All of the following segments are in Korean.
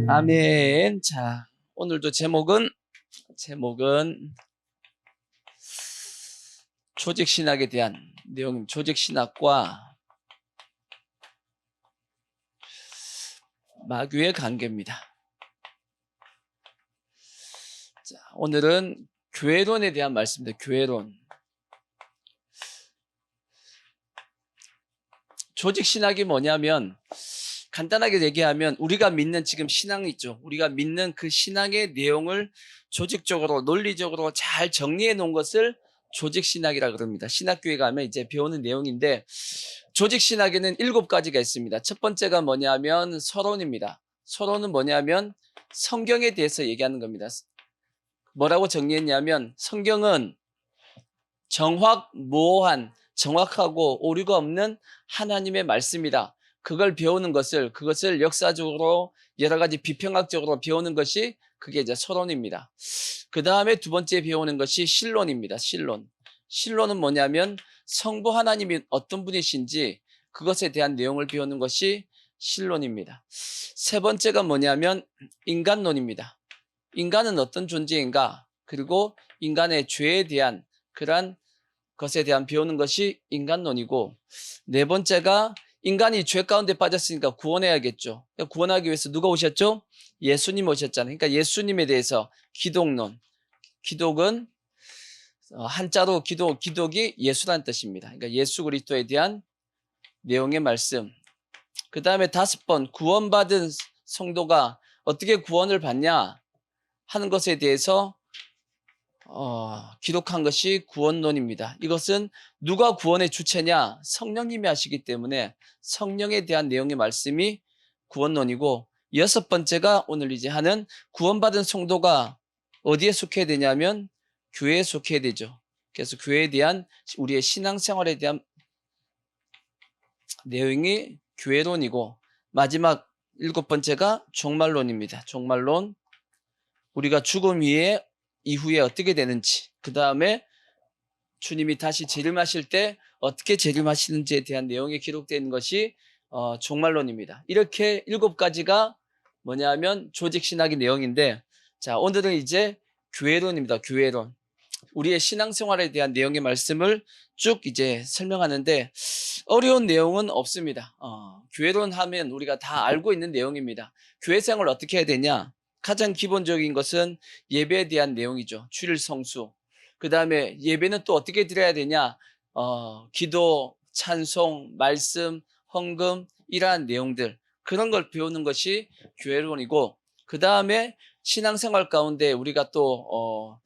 아멘. 자, 오늘도 제목은 조직신학에 대한 내용, 조직신학과 마귀의 관계입니다. 자, 오늘은 교회론에 대한 말씀입니다. 교회론. 조직신학이 뭐냐면 간단하게 얘기하면 우리가 믿는 지금 신앙 있죠. 우리가 믿는 그 신앙의 내용을 조직적으로 논리적으로 잘 정리해 놓은 것을 조직신학이라 그럽니다. 신학교에 가면 이제 배우는 내용인데 조직신학에는 7가지가 있습니다. 첫 번째가 뭐냐면 서론입니다. 서론은 뭐냐면 성경에 대해서 얘기하는 겁니다. 뭐라고 정리했냐면 성경은 정확무오한 정확하고 오류가 없는 하나님의 말씀이다. 그걸 배우는 그것을 역사적으로 여러 가지 비평학적으로 배우는 것이 그게 이제 서론입니다. 그 다음에 두 번째 배우는 것이 신론입니다. 신론. 신론은 뭐냐면 성부 하나님이 어떤 분이신지 그것에 대한 내용을 배우는 것이 신론입니다. 세 번째가 뭐냐면 인간론입니다. 인간은 어떤 존재인가? 그리고 인간의 죄에 대한 그러한 것에 대한 배우는 것이 인간론이고, 네 번째가 인간이 죄 가운데 빠졌으니까 구원해야겠죠. 구원하기 위해서 누가 오셨죠? 예수님 오셨잖아요. 그러니까 예수님에 대해서 기독론. 기독은 한자로 기독이 예수라는 뜻입니다. 그러니까 예수 그리스도에 대한 내용의 말씀. 그 다음에 5번 구원받은 성도가 어떻게 구원을 받냐 하는 것에 대해서 기록한 것이 구원론입니다. 이것은 누가 구원의 주체냐? 성령님이 하시기 때문에 성령에 대한 내용의 말씀이 구원론이고, 6번째가 오늘 이제 하는 구원받은 성도가 어디에 속해야 되냐면 교회에 속해야 되죠. 그래서 교회에 대한 우리의 신앙생활에 대한 내용이 교회론이고, 마지막 7번째가 종말론입니다. 종말론. 우리가 죽음 이후에 어떻게 되는지, 그 다음에 주님이 다시 재림하실 때 어떻게 재림하시는지에 대한 내용이 기록되어 있는 것이 종말론입니다. 이렇게 7가지가 뭐냐면 조직신학의 내용인데, 자, 오늘은 이제 교회론입니다. 교회론. 우리의 신앙생활에 대한 내용의 말씀을 쭉 이제 설명하는데 어려운 내용은 없습니다. 교회론 하면 우리가 다 알고 있는 내용입니다. 교회생활을 어떻게 해야 되냐? 가장 기본적인 것은 예배에 대한 내용이죠. 주일 성수. 그 다음에 예배는 또 어떻게 드려야 되냐? 기도, 찬송, 말씀, 헌금 이러한 내용들, 그런 걸 배우는 것이 교회론이고, 그 다음에 신앙생활 가운데 우리가 또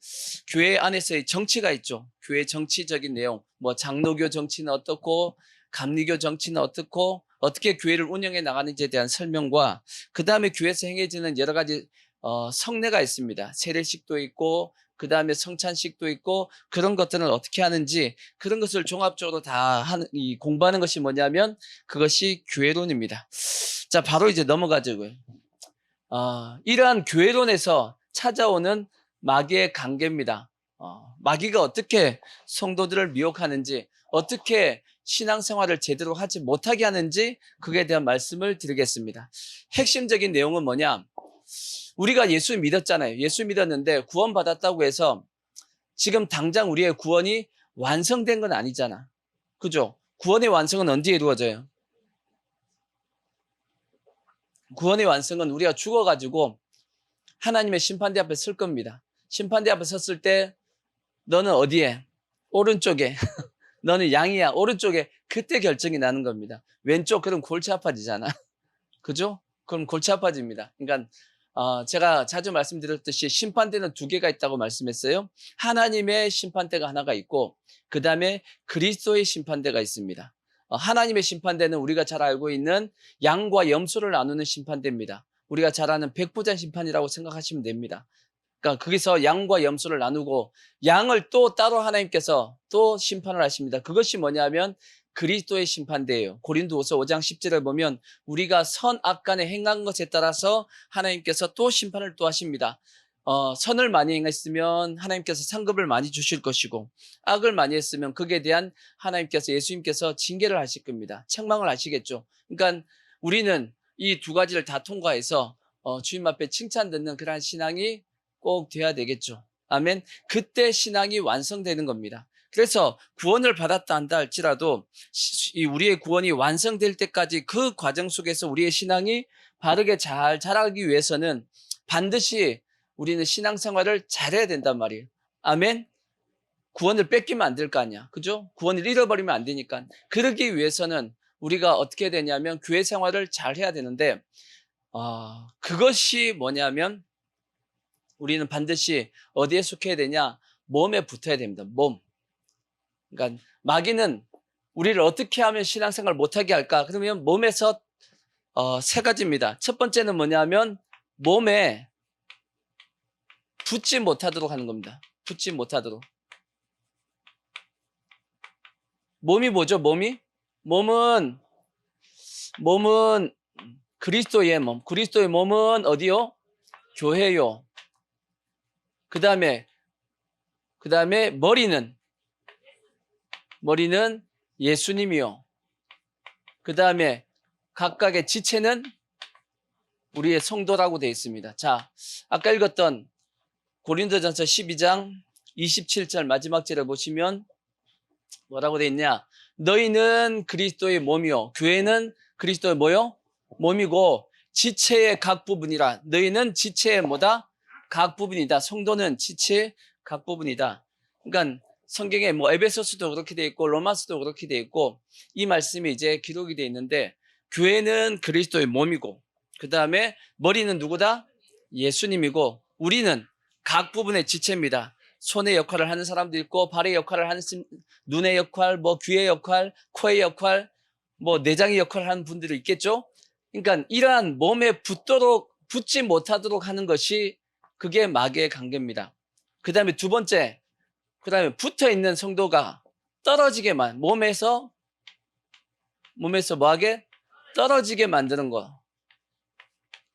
교회 안에서의 정치가 있죠. 교회 정치적인 내용, 뭐 장로교 정치는 어떻고 감리교 정치는 어떻고 어떻게 교회를 운영해 나가는지에 대한 설명과, 그 다음에 교회에서 행해지는 여러 가지 성례가 있습니다. 세례식도 있고 그 다음에 성찬식도 있고, 그런 것들은 어떻게 하는지 그런 것을 종합적으로 다 공부하는 것이 뭐냐면 그것이 교회론입니다. 자, 바로 이제 넘어가자고요. 이러한 교회론에서 찾아오는 마귀의 관계입니다. 마귀가 어떻게 성도들을 미혹하는지, 어떻게 신앙생활을 제대로 하지 못하게 하는지 그에 대한 말씀을 드리겠습니다. 핵심적인 내용은 뭐냐? 우리가 예수 믿었잖아요. 예수 믿었는데 구원받았다고 해서 지금 당장 우리의 구원이 완성된 건 아니잖아. 그죠? 구원의 완성은 언제 이루어져요? 구원의 완성은 우리가 죽어가지고 하나님의 심판대 앞에 설 겁니다. 심판대 앞에 섰을 때 너는 어디에? 오른쪽에. 너는 양이야. 오른쪽에. 그때 결정이 나는 겁니다. 왼쪽 그럼 골치 아파지잖아. 그죠? 그럼 골치 아파집니다. 그러니까 제가 자주 말씀드렸듯이 심판대는 2개가 있다고 말씀했어요. 하나님의 심판대가 하나가 있고, 그 다음에 그리스도의 심판대가 있습니다. 하나님의 심판대는 우리가 잘 알고 있는 양과 염소를 나누는 심판대입니다. 우리가 잘 아는 백부장 심판이라고 생각하시면 됩니다. 그러니까 거기서 양과 염소를 나누고, 양을 또 따로 하나님께서 또 심판을 하십니다. 그것이 뭐냐면 그리스도의 심판대예요. 고린도후서 5장 10절을 보면 우리가 선악 간에 행한 것에 따라서 하나님께서 또 심판을 또 하십니다. 선을 많이 행했으면 하나님께서 상급을 많이 주실 것이고, 악을 많이 했으면 거기에 대한 하나님께서, 예수님께서 징계를 하실 겁니다. 책망을 하시겠죠. 그러니까 우리는 이 2가지를 다 통과해서 주님 앞에 칭찬 듣는 그러한 신앙이 꼭 돼야 되겠죠. 아멘. 그때 신앙이 완성되는 겁니다. 그래서 구원을 받았다 한다 할지라도 우리의 구원이 완성될 때까지 그 과정 속에서 우리의 신앙이 바르게 잘 자라기 위해서는 반드시 우리는 신앙생활을 잘해야 된단 말이에요. 아멘. 구원을 뺏기면 안 될 거 아니야. 그죠? 구원을 잃어버리면 안 되니까. 그러기 위해서는 우리가 어떻게 되냐면 교회 생활을 잘 해야 되는데 그것이 뭐냐면 우리는 반드시 어디에 속해야 되냐? 몸에 붙어야 됩니다. 몸. 그러니까 마귀는 우리를 어떻게 하면 신앙생활 못하게 할까? 그러면 몸에서 세 가지입니다. 첫 번째는 뭐냐면 몸에 붙지 못하도록 하는 겁니다. 붙지 못하도록. 몸이 뭐죠? 몸은 그리스도의 몸. 그리스도의 몸은 어디요? 교회요. 그 다음에 머리는 예수님이요. 그 다음에 각각의 지체는 우리의 성도라고 되어 있습니다. 자, 아까 읽었던 고린도전서 12장 27절 마지막 절을 보시면 뭐라고 되어 있냐? 너희는 그리스도의 몸이요. 교회는 그리스도의 뭐요? 몸이고 지체의 각 부분이라. 너희는 지체의 뭐다? 각 부분이다. 성도는 지체의 각 부분이다. 그러니까 성경에 뭐 에베소서도 그렇게 돼 있고 로마서도 그렇게 돼 있고 이 말씀이 이제 기록이 돼 있는데 교회는 그리스도의 몸이고 그 다음에 머리는 누구다? 예수님이고 우리는 각 부분의 지체입니다. 손의 역할을 하는 사람도 있고 발의 역할을 하는 눈의 역할, 뭐 귀의 역할, 코의 역할, 뭐 내장의 역할을 하는 분들이 있겠죠. 그러니까 이러한 몸에 붙지 못하도록 하는 것이 그게 마귀의 관계입니다. 그 다음에 두 번째, 그 다음에 붙어 있는 성도가 떨어지게만 몸에서 뭐하게 떨어지게 만드는 거.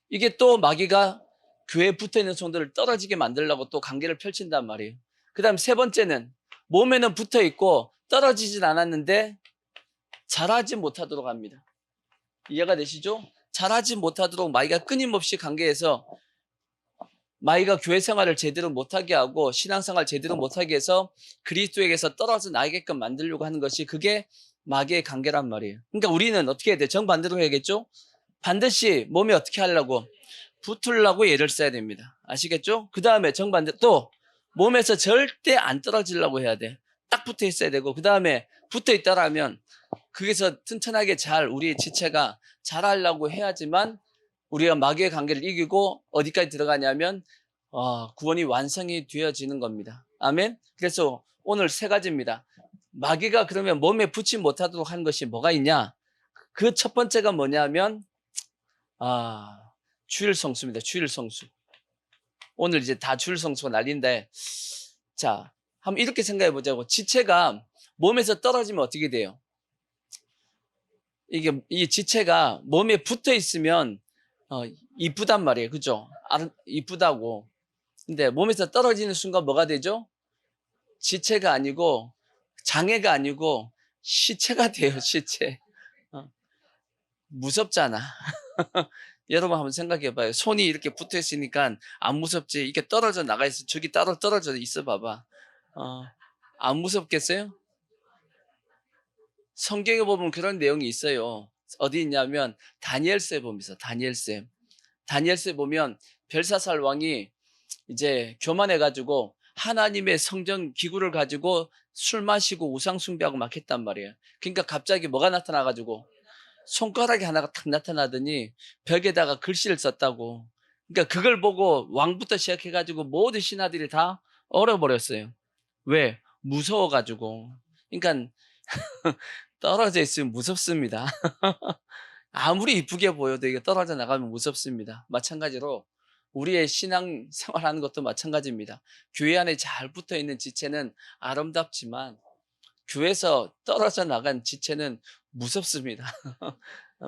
이게 또 마귀가 교회에 붙어있는 성도를 떨어지게 만들려고 또 관계를 펼친단 말이에요. 그 다음 세 번째는 몸에는 붙어있고 떨어지진 않았는데 자라지 못하도록 합니다. 이해가 되시죠? 자라지 못하도록 마귀가 끊임없이 관계에서 마귀가 교회 생활을 제대로 못하게 하고 신앙생활 제대로 못하게 해서 그리스도에게서 떨어져 나가게끔 만들려고 하는 것이 그게 마귀의 관계란 말이에요. 그러니까 우리는 어떻게 해야 돼? 정반대로 해야겠죠? 반드시 몸에 어떻게 하려고? 붙으려고 애를 써야 됩니다. 아시겠죠? 그 다음에 정반대 또 몸에서 절대 안 떨어지려고 해야 돼. 딱 붙어 있어야 되고 그 다음에 붙어 있다라면 거기서 튼튼하게 잘 우리의 지체가 자라려고 해야지만 우리가 마귀의 관계를 이기고 어디까지 들어가냐면 구원이 완성이 되어지는 겁니다. 아멘. 그래서 오늘 세 가지입니다. 마귀가 그러면 몸에 붙지 못하도록 하는 것이 뭐가 있냐? 그 첫 번째가 뭐냐면 주일 성수입니다. 주일 성수. 오늘 이제 다 주일 성수가 난리인데 자, 한번 이렇게 생각해 보자고. 지체가 몸에서 떨어지면 어떻게 돼요? 이 지체가 몸에 붙어 있으면 이쁘단 말이에요. 그죠? 이쁘다고. 근데 몸에서 떨어지는 순간 뭐가 되죠? 지체가 아니고 장애가 아니고 시체가 돼요. 시체. 무섭잖아. 여러분 한번 생각해 봐요. 손이 이렇게 붙어 있으니까 안 무섭지. 이게 떨어져 나가 있어. 저기 따로 떨어져 있어 봐봐. 안 무섭겠어요? 성경에 보면 그런 내용이 있어요. 어디 있냐면 다니엘서에 보면 있어. 다니엘서에 보면 벨사살 왕이 이제 교만해가지고 하나님의 성전 기구를 가지고 술 마시고 우상 숭배하고 막 했단 말이에요. 그러니까 갑자기 뭐가 나타나가지고 손가락이 하나가 탁 나타나더니 벽에다가 글씨를 썼다고. 그러니까 그걸 보고 왕부터 시작해가지고 모든 신하들이 다 얼어버렸어요. 왜? 무서워가지고. 그러니까 떨어져 있으면 무섭습니다. 아무리 이쁘게 보여도 이게 떨어져 나가면 무섭습니다. 마찬가지로 우리의 신앙 생활하는 것도 마찬가지입니다. 교회 안에 잘 붙어 있는 지체는 아름답지만 교회에서 떨어져 나간 지체는 무섭습니다.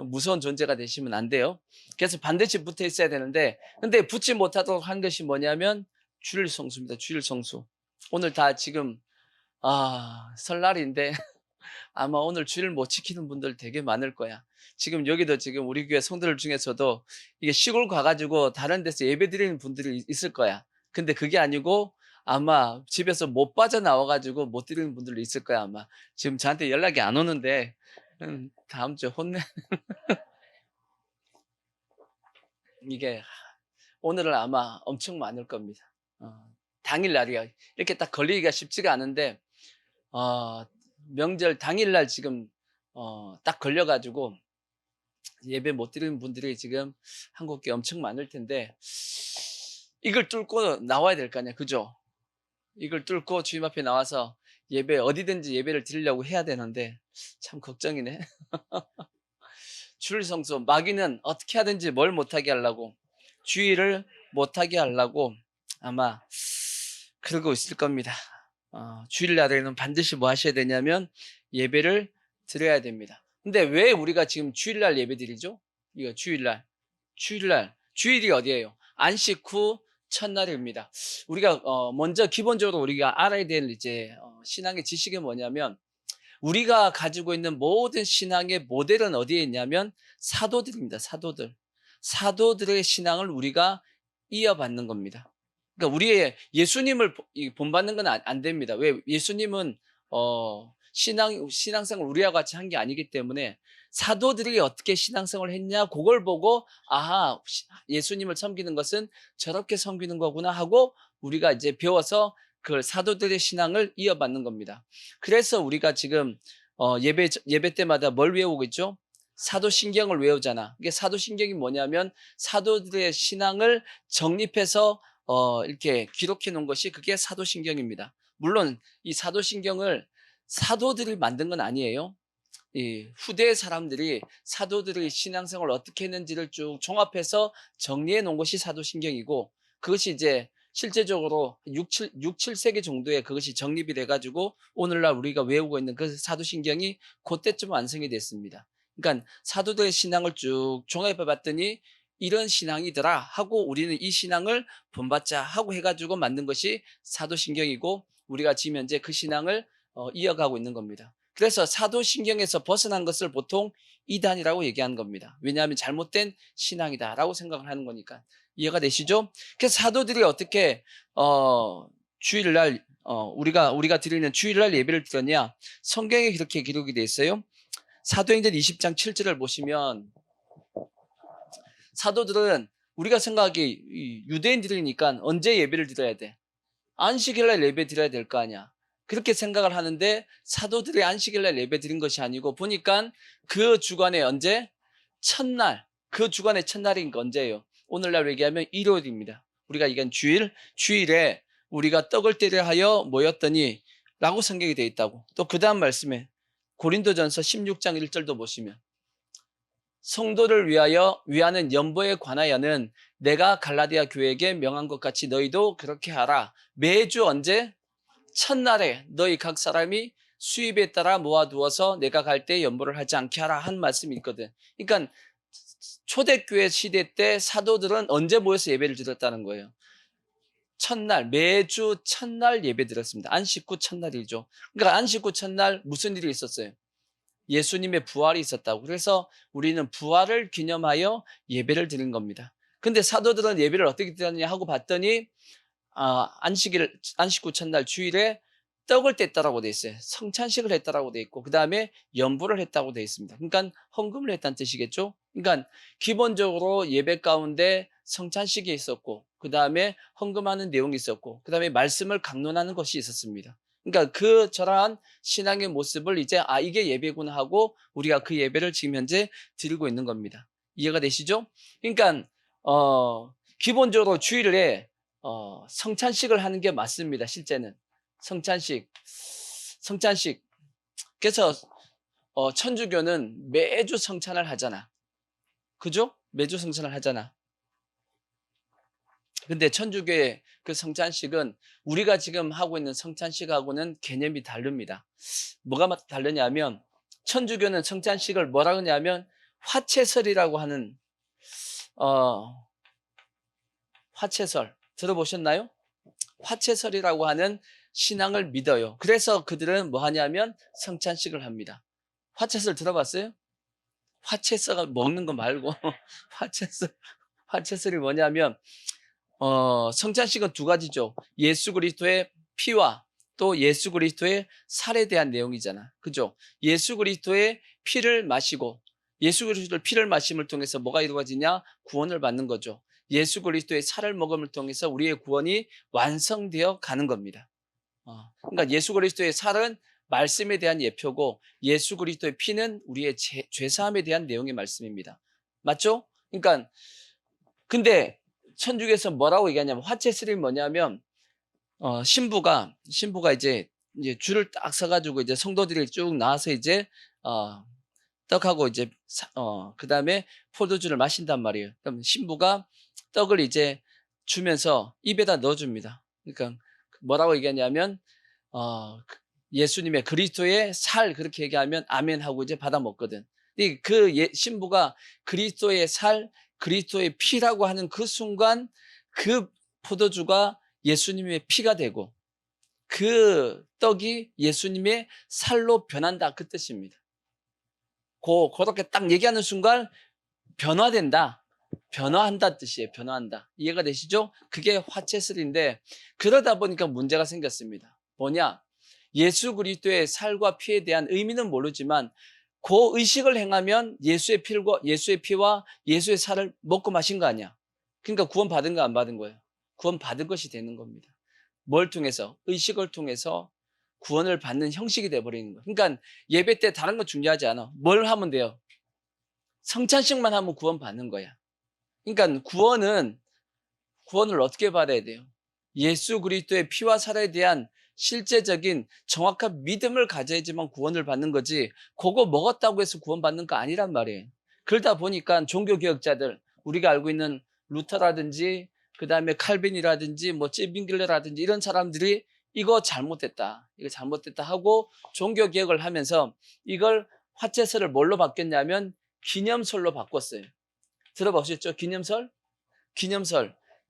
무서운 존재가 되시면 안 돼요. 그래서 반드시 붙어 있어야 되는데 근데 붙지 못하도록 한 것이 뭐냐면 주일 성수입니다. 주일 성수. 오늘 다 지금 설날인데 아마 오늘 주일 못 지키는 분들 되게 많을 거야. 지금 여기도 지금 우리 교회 성도들 중에서도 이게 시골 가가지고 다른 데서 예배 드리는 분들이 있을 거야. 근데 그게 아니고 아마 집에서 못 빠져나와가지고 못 드리는 분들도 있을 거야, 아마. 지금 저한테 연락이 안 오는데, 다음 주에 혼내. 이게 오늘은 아마 엄청 많을 겁니다. 당일날이야. 이렇게 딱 걸리기가 쉽지가 않은데, 명절 당일날 지금, 딱 걸려가지고 예배 못 드리는 분들이 지금 한국에 엄청 많을 텐데, 이걸 뚫고 나와야 될 거 아니야. 그죠? 이걸 뚫고 주님 앞에 나와서 예배, 어디든지 예배를 드리려고 해야 되는데, 참 걱정이네. 주일 성수, 마귀는 어떻게 하든지 뭘 못하게 하려고, 주일을 못하게 하려고 아마 그러고 있을 겁니다. 주일날에는 반드시 뭐 하셔야 되냐면 예배를 드려야 됩니다. 근데 왜 우리가 지금 주일날 예배 드리죠? 이거 주일날. 주일이 어디예요? 안식 후 첫날입니다. 우리가 먼저 기본적으로 우리가 알아야 될 이제 신앙의 지식이 뭐냐면, 우리가 가지고 있는 모든 신앙의 모델은 어디에 있냐면 사도들입니다. 사도들의 신앙을 우리가 이어받는 겁니다. 그러니까 우리의 예수님을 본받는 건 안 됩니다. 왜? 예수님은 신앙생활 우리와 같이 한 게 아니기 때문에 사도들이 어떻게 신앙생활을 했냐, 그걸 보고 아하, 예수님을 섬기는 것은 저렇게 섬기는 거구나 하고 우리가 이제 배워서 그 사도들의 신앙을 이어받는 겁니다. 그래서 우리가 지금 예배 때마다 뭘 외우고 있죠? 사도신경을 외우잖아. 이게 사도신경이 뭐냐면 사도들의 신앙을 정립해서 이렇게 기록해 놓은 것이 그게 사도신경입니다. 물론 이 사도신경을 사도들이 만든 건 아니에요. 이 후대 사람들이 사도들의 신앙생활을 어떻게 했는지를 쭉 종합해서 정리해 놓은 것이 사도신경이고, 그것이 이제 실제적으로 6, 7세기 정도에 그것이 정립이 돼가지고 오늘날 우리가 외우고 있는 그 사도신경이 그때쯤 완성이 됐습니다. 그러니까 사도들의 신앙을 쭉 종합해 봤더니 이런 신앙이더라 하고 우리는 이 신앙을 본받자 하고 해가지고 만든 것이 사도신경이고, 우리가 지금 현재 그 신앙을 이어가고 있는 겁니다. 그래서 사도신경에서 벗어난 것을 보통 이단이라고 얘기하는 겁니다. 왜냐하면 잘못된 신앙이다라고 생각을 하는 거니까. 이해가 되시죠? 그래서 사도들이 어떻게 주일날 우리가 드리는 주일날 예배를 드렸냐? 성경에 그렇게 기록이 되어 있어요. 사도행전 20장 7절을 보시면, 사도들은 우리가 생각하기 유대인들이니까 언제 예배를 드려야 돼? 안식일날 예배 드려야 될 거 아니야. 그렇게 생각을 하는데 사도들이 안식일날 예배 드린 것이 아니고, 보니까 그 주간에 언제? 첫날. 그 주간의 첫날인 게 언제예요? 오늘날 얘기하면 일요일입니다. 우리가 이건 주일에 우리가 떡을 떼려 하여 모였더니 라고 성경이 되어 있다고. 또 그 다음 말씀에 고린도전서 16장 1절도 보시면, 성도를 위하는 연보에 관하여는 내가 갈라디아 교회에게 명한 것 같이 너희도 그렇게 하라. 매주 언제? 첫날에 너희 각 사람이 수입에 따라 모아두어서 내가 갈 때 연보를 하지 않게 하라 한 말씀이 있거든. 그러니까 초대교회 시대 때 사도들은 언제 모여서 예배를 드렸다는 거예요? 첫날, 매주 첫날 예배 드렸습니다. 안식 후 첫날이죠. 그러니까 안식 후 첫날 무슨 일이 있었어요? 예수님의 부활이 있었다고. 그래서 우리는 부활을 기념하여 예배를 드린 겁니다. 근데 사도들은 예배를 어떻게 드렸냐 하고 봤더니 안식 후 첫날 주일에 떡을 뗐다라고 돼 있어요. 성찬식을 했다라고 돼 있고, 그 다음에 연부를 했다고 돼 있습니다. 그러니까 헌금을 했다는 뜻이겠죠. 그러니까 기본적으로 예배 가운데 성찬식이 있었고, 그 다음에 헌금하는 내용이 있었고, 그 다음에 말씀을 강론하는 것이 있었습니다. 그러니까 그 저러한 신앙의 모습을 이제 이게 예배구나 하고 우리가 그 예배를 지금 현재 드리고 있는 겁니다. 이해가 되시죠? 그러니까 기본적으로 주일에 성찬식을 하는 게 맞습니다. 실제는 성찬식. 그래서 천주교는 매주 성찬을 하잖아. 그죠? 매주 성찬을 하잖아. 근데 천주교의 그 성찬식은 우리가 지금 하고 있는 성찬식하고는 개념이 다릅니다. 뭐가 다르냐면, 천주교는 성찬식을 뭐라 그러냐면 화채설이라고 하는 화채설 들어보셨나요? 화채설이라고 하는 신앙을 믿어요. 그래서 그들은 뭐 하냐면 성찬식을 합니다. 화채술 들어봤어요? 화채서가 먹는 거 말고 화채술이 뭐냐면 성찬식은 두 가지죠. 예수 그리스도의 피와 또 예수 그리스도의 살에 대한 내용이잖아. 그죠? 예수 그리스도의 피를 마시고 예수 그리스도의 피를 마심을 통해서 뭐가 이루어지냐? 구원을 받는 거죠. 예수 그리스도의 살을 먹음을 통해서 우리의 구원이 완성되어 가는 겁니다. 그러니까 예수 그리스도의 살은 말씀에 대한 예표고 예수 그리스도의 피는 우리의 죄사함에 대한 내용의 말씀입니다. 맞죠? 그러니까 근데 천주교에서 뭐라고 얘기하냐면 화채술이 뭐냐면 신부가 이제 줄을 딱 서가지고 이제 성도들이 쭉 나와서 이제 떡하고 이제 그다음에 포도주를 마신단 말이에요. 그럼 신부가 떡을 이제 주면서 입에다 넣어줍니다. 그러니까 뭐라고 얘기하냐면 예수님의 그리스도의 살 그렇게 얘기하면 아멘 하고 이제 받아 먹거든. 신부가 그리스도의 살, 그리스도의 피라고 하는 그 순간 그 포도주가 예수님의 피가 되고 그 떡이 예수님의 살로 변한다 그 뜻입니다. 그렇게 딱 얘기하는 순간 변화된다. 변화한다 뜻이에요. 변화한다. 이해가 되시죠? 그게 화채술인데 그러다 보니까 문제가 생겼습니다. 뭐냐? 예수 그리스도의 살과 피에 대한 의미는 모르지만 그 의식을 행하면 예수의 피와 예수의 살을 먹고 마신 거 아니야. 그러니까 구원 받은 거 안 받은 거예요. 구원 받은 것이 되는 겁니다. 뭘 통해서? 의식을 통해서 구원을 받는 형식이 돼버리는 거예요. 그러니까 예배 때 다른 거 중요하지 않아. 뭘 하면 돼요? 성찬식만 하면 구원 받는 거야. 그러니까 구원을 어떻게 받아야 돼요? 예수 그리스도의 피와 살에 대한 실제적인 정확한 믿음을 가져야지만 구원을 받는 거지 그거 먹었다고 해서 구원받는 거 아니란 말이에요. 그러다 보니까 종교개혁자들 우리가 알고 있는 루터라든지 그 다음에 칼빈이라든지 뭐 찌빙글러라든지 이런 사람들이 이거 잘못됐다 하고 종교개혁을 하면서 이걸 화채설을 뭘로 바뀌었냐면 기념설로 바꿨어요. 들어보셨죠? 기념설.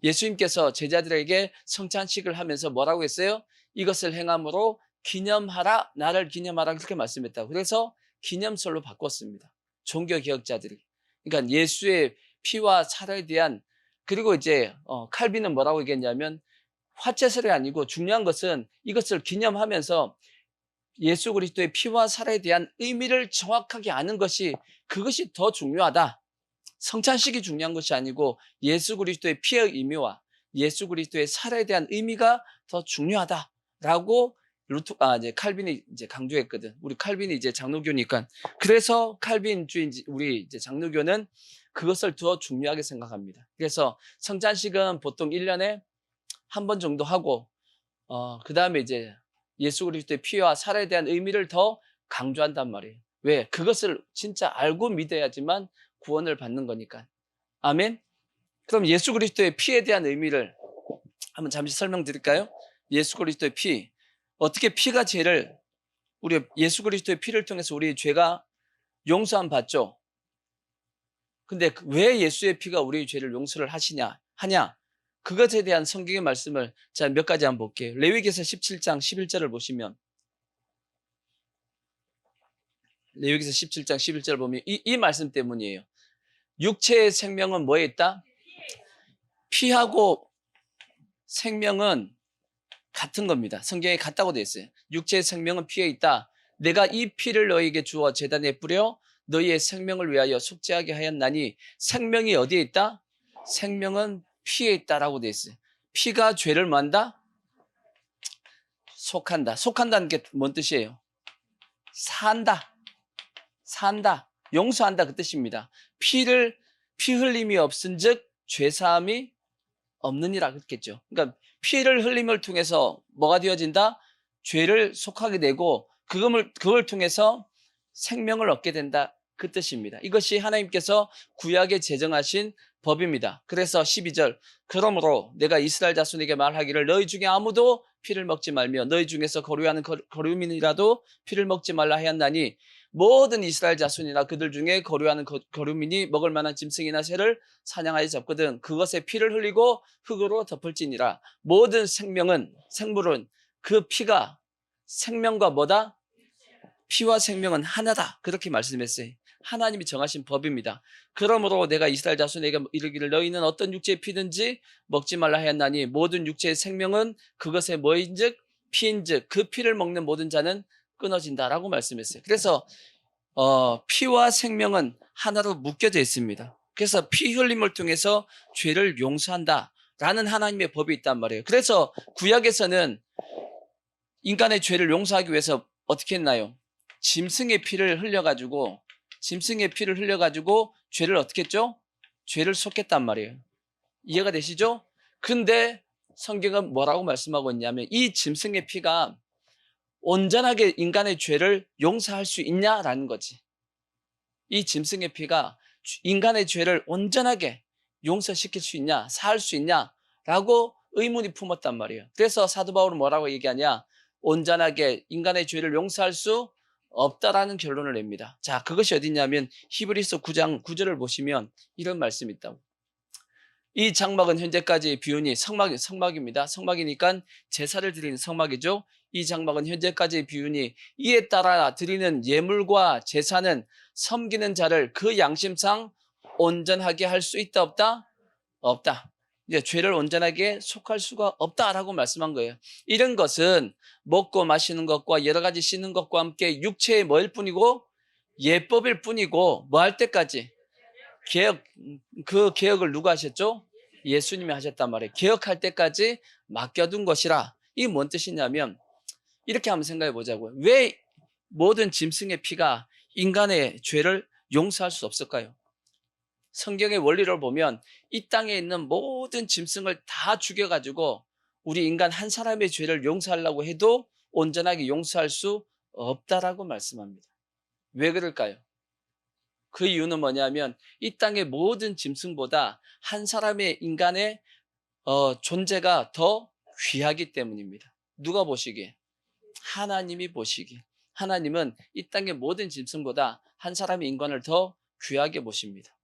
예수님께서 제자들에게 성찬식을 하면서 뭐라고 했어요? 이것을 행함으로 기념하라, 나를 기념하라 그렇게 말씀했다고. 그래서 기념설로 바꿨습니다. 종교개혁자들이. 그러니까 예수의 피와 살에 대한 그리고 이제 칼빈은 뭐라고 얘기했냐면 화채설이 아니고 중요한 것은 이것을 기념하면서 예수 그리스도의 피와 살에 대한 의미를 정확하게 아는 것이 그것이 더 중요하다. 성찬식이 중요한 것이 아니고 예수 그리스도의 피의 의미와 예수 그리스도의 살에 대한 의미가 더 중요하다라고 이제 칼빈이 이제 강조했거든. 우리 칼빈이 이제 장로교니까. 그래서 칼빈주의 우리 이제 장로교는 그것을 더 중요하게 생각합니다. 그래서 성찬식은 보통 1년에 한 번 정도 하고 그다음에 이제 예수 그리스도의 피와 살에 대한 의미를 더 강조한단 말이에요. 왜? 그것을 진짜 알고 믿어야지만 구원을 받는 거니까. 아멘? 그럼 예수 그리스도의 피에 대한 의미를 한번 잠시 설명드릴까요? 예수 그리스도의 피. 어떻게 피가 우리 예수 그리스도의 피를 통해서 우리 죄가 용서함 받죠? 근데 왜 예수의 피가 우리의 죄를 용서를 하냐? 그것에 대한 성경의 말씀을 몇 가지 한번 볼게요. 레위기서 17장 11절을 보시면 레위기서 17장 11절을 보면 이 말씀 때문이에요. 육체의 생명은 뭐에 있다? 피하고 생명은 같은 겁니다. 성경에 같다고 되어 있어요. 육체의 생명은 피에 있다. 내가 이 피를 너희에게 주어 제단에 뿌려 너희의 생명을 위하여 속죄하게 하였나니 생명이 어디에 있다? 생명은 피에 있다라고 되어 있어요. 피가 죄를 뭐 한다? 속한다. 속한다는 게 뭔 뜻이에요? 산다. 용서한다 그 뜻입니다. 피 흘림이 없은즉 죄사함이 없느니라 그랬겠죠. 그러니까 피를 흘림을 통해서 뭐가 되어진다? 죄를 속하게 되고 그걸 통해서 생명을 얻게 된다 그 뜻입니다. 이것이 하나님께서 구약에 제정하신 법입니다. 그래서 12절 그러므로 내가 이스라엘 자손에게 말하기를 너희 중에 아무도 피를 먹지 말며 너희 중에서 거류하는 거류민이라도 피를 먹지 말라 하였나니 모든 이스라엘 자손이나 그들 중에 거류하는 거류민이 먹을 만한 짐승이나 새를 사냥하여 잡거든 그것에 피를 흘리고 흙으로 덮을지니라. 모든 생물은 그 피가 생명과 뭐다? 피와 생명은 하나다. 그렇게 말씀했어요. 하나님이 정하신 법입니다. 그러므로 내가 이스라엘 자손에게 이르기를 너희는 어떤 육체의 피든지 먹지 말라 하였나니 모든 육체의 생명은 그것의 뭐인즉 피인즉 그 피를 먹는 모든 자는 끊어진다라고 말씀했어요. 그래서 피와 생명은 하나로 묶여져 있습니다. 그래서 피 흘림을 통해서 죄를 용서한다라는 하나님의 법이 있단 말이에요. 그래서 구약에서는 인간의 죄를 용서하기 위해서 어떻게 했나요? 짐승의 피를 흘려가지고 죄를 어떻게 했죠? 죄를 속했단 말이에요. 이해가 되시죠? 근데 성경은 뭐라고 말씀하고 있냐면 이 짐승의 피가 온전하게 인간의 죄를 용서할 수 있냐라는 거지. 이 짐승의 피가 인간의 죄를 온전하게 용서시킬 수 있냐, 사할 수 있냐라고 의문이 품었단 말이에요. 그래서 사도 바울은 뭐라고 얘기하냐? 온전하게 인간의 죄를 용서할 수 없다라는 결론을 냅니다. 자, 그것이 어디냐면 히브리서 9장 9절을 보시면 이런 말씀이 있다고. 이 장막은 현재까지 비유니 성막입니다. 성막이니까 제사를 드리는 성막이죠. 이 장막은 현재까지 비유니 이에 따라 드리는 예물과 제사는 섬기는 자를 그 양심상 온전하게 할 수 있다 없다? 없다. 이제 죄를 온전하게 속할 수가 없다라고 말씀한 거예요. 이런 것은 먹고 마시는 것과 여러 가지 씻는 것과 함께 육체의 뭐일 뿐이고 예법일 뿐이고 뭐 할 때까지 그 개혁을 누가 하셨죠? 예수님이 하셨단 말이에요. 개혁할 때까지 맡겨둔 것이라. 이게 뭔 뜻이냐면 이렇게 한번 생각해 보자고요. 왜 모든 짐승의 피가 인간의 죄를 용서할 수 없을까요? 성경의 원리를 보면 이 땅에 있는 모든 짐승을 다 죽여가지고 우리 인간 한 사람의 죄를 용서하려고 해도 온전하게 용서할 수 없다라고 말씀합니다. 왜 그럴까요? 그 이유는 뭐냐면 이 땅의 모든 짐승보다 한 사람의 인간의 존재가 더 귀하기 때문입니다. 누가 보시기에? 하나님이 보시기에. 하나님은 이 땅의 모든 짐승보다 한 사람의 인간을 더 귀하게 보십니다.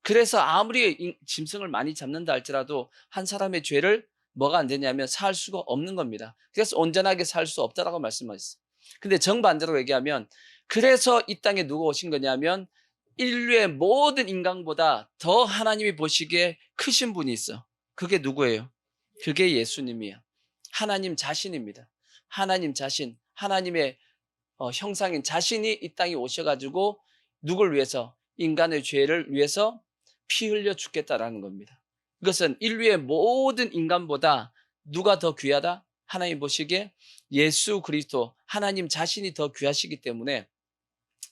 그래서 아무리 짐승을 많이 잡는다 할지라도 한 사람의 죄를 뭐가 안 되냐면 살 수가 없는 겁니다. 그래서 온전하게 살 수 없다라고 말씀하셨어요. 근데 정반대로 얘기하면 그래서 이 땅에 누가 오신 거냐면 인류의 모든 인간보다 더 하나님이 보시기에 크신 분이 있어. 그게 누구예요? 그게 예수님이야. 하나님 자신입니다. 하나님 자신, 하나님의 형상인 자신이 이 땅에 오셔가지고 누굴 위해서? 인간의 죄를 위해서 피 흘려 죽겠다라는 겁니다. 이것은 인류의 모든 인간보다 누가 더 귀하다? 하나님 보시기에 예수 그리스도 하나님 자신이 더 귀하시기 때문에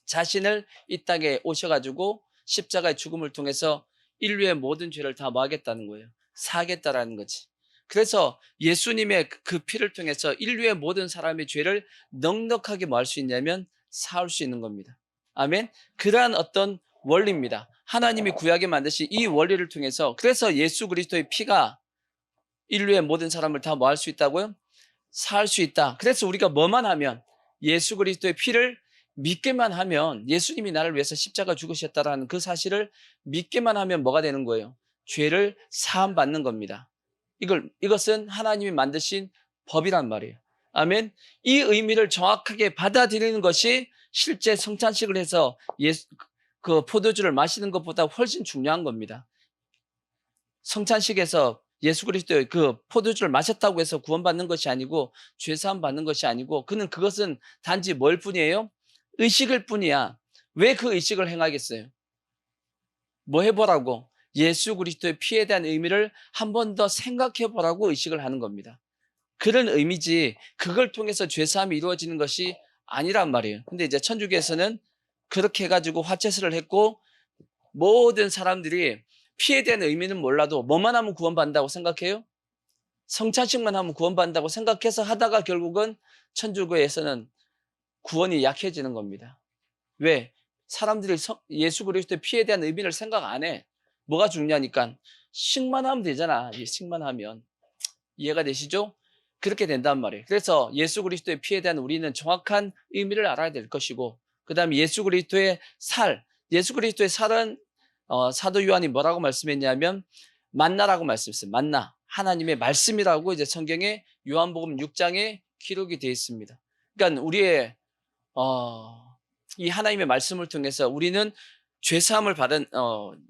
자신을 이 땅에 오셔가지고 십자가의 죽음을 통해서 인류의 모든 죄를 다 뭐하겠다는 거예요. 사겠다라는 거지. 그래서 예수님의 그 피를 통해서 인류의 모든 사람의 죄를 넉넉하게 뭐 할 수 있냐면 사올 수 있는 겁니다. 아멘. 그러한 어떤 원리입니다. 하나님이 구약에 만드신 이 원리를 통해서 그래서 예수 그리스도의 피가 인류의 모든 사람을 다 뭐 할 수 있다고요? 살 수 있다. 그래서 우리가 뭐만 하면 예수 그리스도의 피를 믿기만 하면 예수님이 나를 위해서 십자가 죽으셨다라는 그 사실을 믿기만 하면 뭐가 되는 거예요? 죄를 사함 받는 겁니다. 이것은 하나님이 만드신 법이란 말이에요. 아멘. 이 의미를 정확하게 받아들이는 것이 실제 성찬식을 해서 그 포도주를 마시는 것보다 훨씬 중요한 겁니다. 성찬식에서 예수 그리스도의 그 포도주를 마셨다고 해서 구원받는 것이 아니고 죄사함 받는 것이 아니고 그것은 단지 뭘 뿐이에요? 의식일 뿐이야. 왜 그 의식을 행하겠어요? 뭐 해보라고? 예수 그리스도의 피에 대한 의미를 한 번 더 생각해 보라고 의식을 하는 겁니다. 그런 의미지 그걸 통해서 죄사함이 이루어지는 것이 아니란 말이에요. 근데 이제 천주교에서는 그렇게 해가지고 화채술을 했고 모든 사람들이 피에 대한 의미는 몰라도 뭐만 하면 구원받는다고 생각해요? 성찬식만 하면 구원받는다고 생각해서 하다가 결국은 천주교에서는 구원이 약해지는 겁니다. 왜? 사람들이 예수 그리스도의 피에 대한 의미를 생각 안 해. 뭐가 중요하니까 식만 하면 되잖아. 식만 하면. 이해가 되시죠? 그렇게 된단 말이에요. 그래서 예수 그리스도의 피에 대한 우리는 정확한 의미를 알아야 될 것이고 그 다음에 예수 그리스도의 살은 사도 요한이 뭐라고 말씀했냐면 만나라고 말씀했어요. 만나. 하나님의 말씀이라고 이제 성경에 요한복음 6장에 기록이 되어 있습니다. 그러니까 우리의 이 하나님의 말씀을 통해서 우리는 죄사함을 받은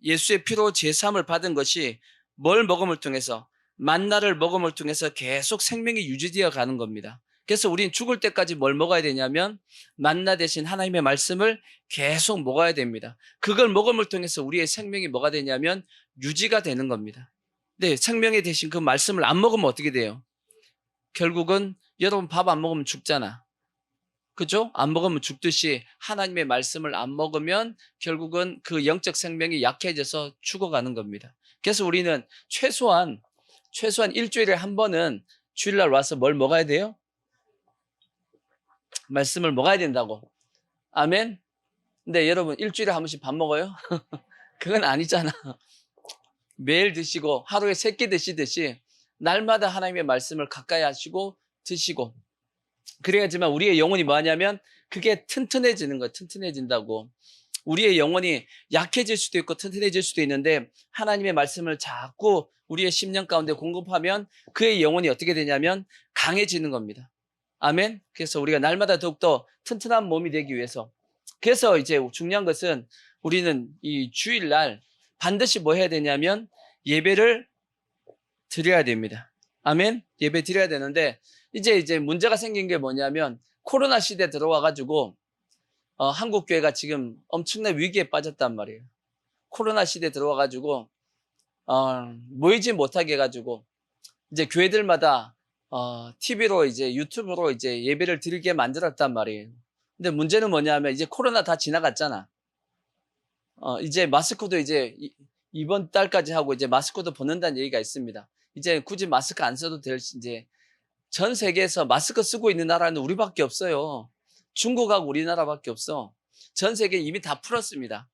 예수의 피로 죄사함을 받은 것이 뭘 먹음을 통해서 만나를 먹음을 통해서 계속 생명이 유지되어 가는 겁니다. 그래서 우리는 죽을 때까지 뭘 먹어야 되냐면 만나 대신 하나님의 말씀을 계속 먹어야 됩니다. 그걸 먹음을 통해서 우리의 생명이 뭐가 되냐면 유지가 되는 겁니다. 네, 생명의 대신 그 말씀을 안 먹으면 어떻게 돼요? 결국은 여러분 밥 안 먹으면 죽잖아. 그죠? 안 먹으면 죽듯이 하나님의 말씀을 안 먹으면 결국은 그 영적 생명이 약해져서 죽어가는 겁니다. 그래서 우리는 최소한 일주일에 한 번은 주일날 와서 뭘 먹어야 돼요? 말씀을 먹어야 된다고. 아멘? 근데 여러분 일주일에 한 번씩 밥 먹어요? 그건 아니잖아. 매일 드시고 하루에 3끼 드시듯이 날마다 하나님의 말씀을 가까이 하시고 드시고 그래야지만 우리의 영혼이 뭐하냐면 그게 튼튼해지는 거예요. 튼튼해진다고. 우리의 영혼이 약해질 수도 있고 튼튼해질 수도 있는데 하나님의 말씀을 자꾸 우리의 심령 가운데 공급하면 그의 영혼이 어떻게 되냐면 강해지는 겁니다. 아멘. 그래서 우리가 날마다 더욱더 튼튼한 몸이 되기 위해서 그래서 이제 중요한 것은 우리는 이 주일날 반드시 뭐 해야 되냐면 예배를 드려야 됩니다. 아멘. 예배 드려야 되는데 이제 문제가 생긴 게 뭐냐면 코로나 시대 들어와가지고 한국 교회가 지금 엄청난 위기에 빠졌단 말이에요. 코로나 시대 들어와가지고 모이지 못하게 해가지고 이제 교회들마다 TV로 이제 유튜브로 이제 예배를 드리게 만들었단 말이에요. 근데 문제는 뭐냐면 이제 코로나 다 지나갔잖아. 이제 마스크도 이제 이번 달까지 하고 이제 마스크도 벗는다는 얘기가 있습니다. 이제 굳이 마스크 안 써도 될 이제 전 세계에서 마스크 쓰고 있는 나라는 우리밖에 없어요. 중국하고 우리나라밖에 없어. 전 세계 이미 다 풀었습니다.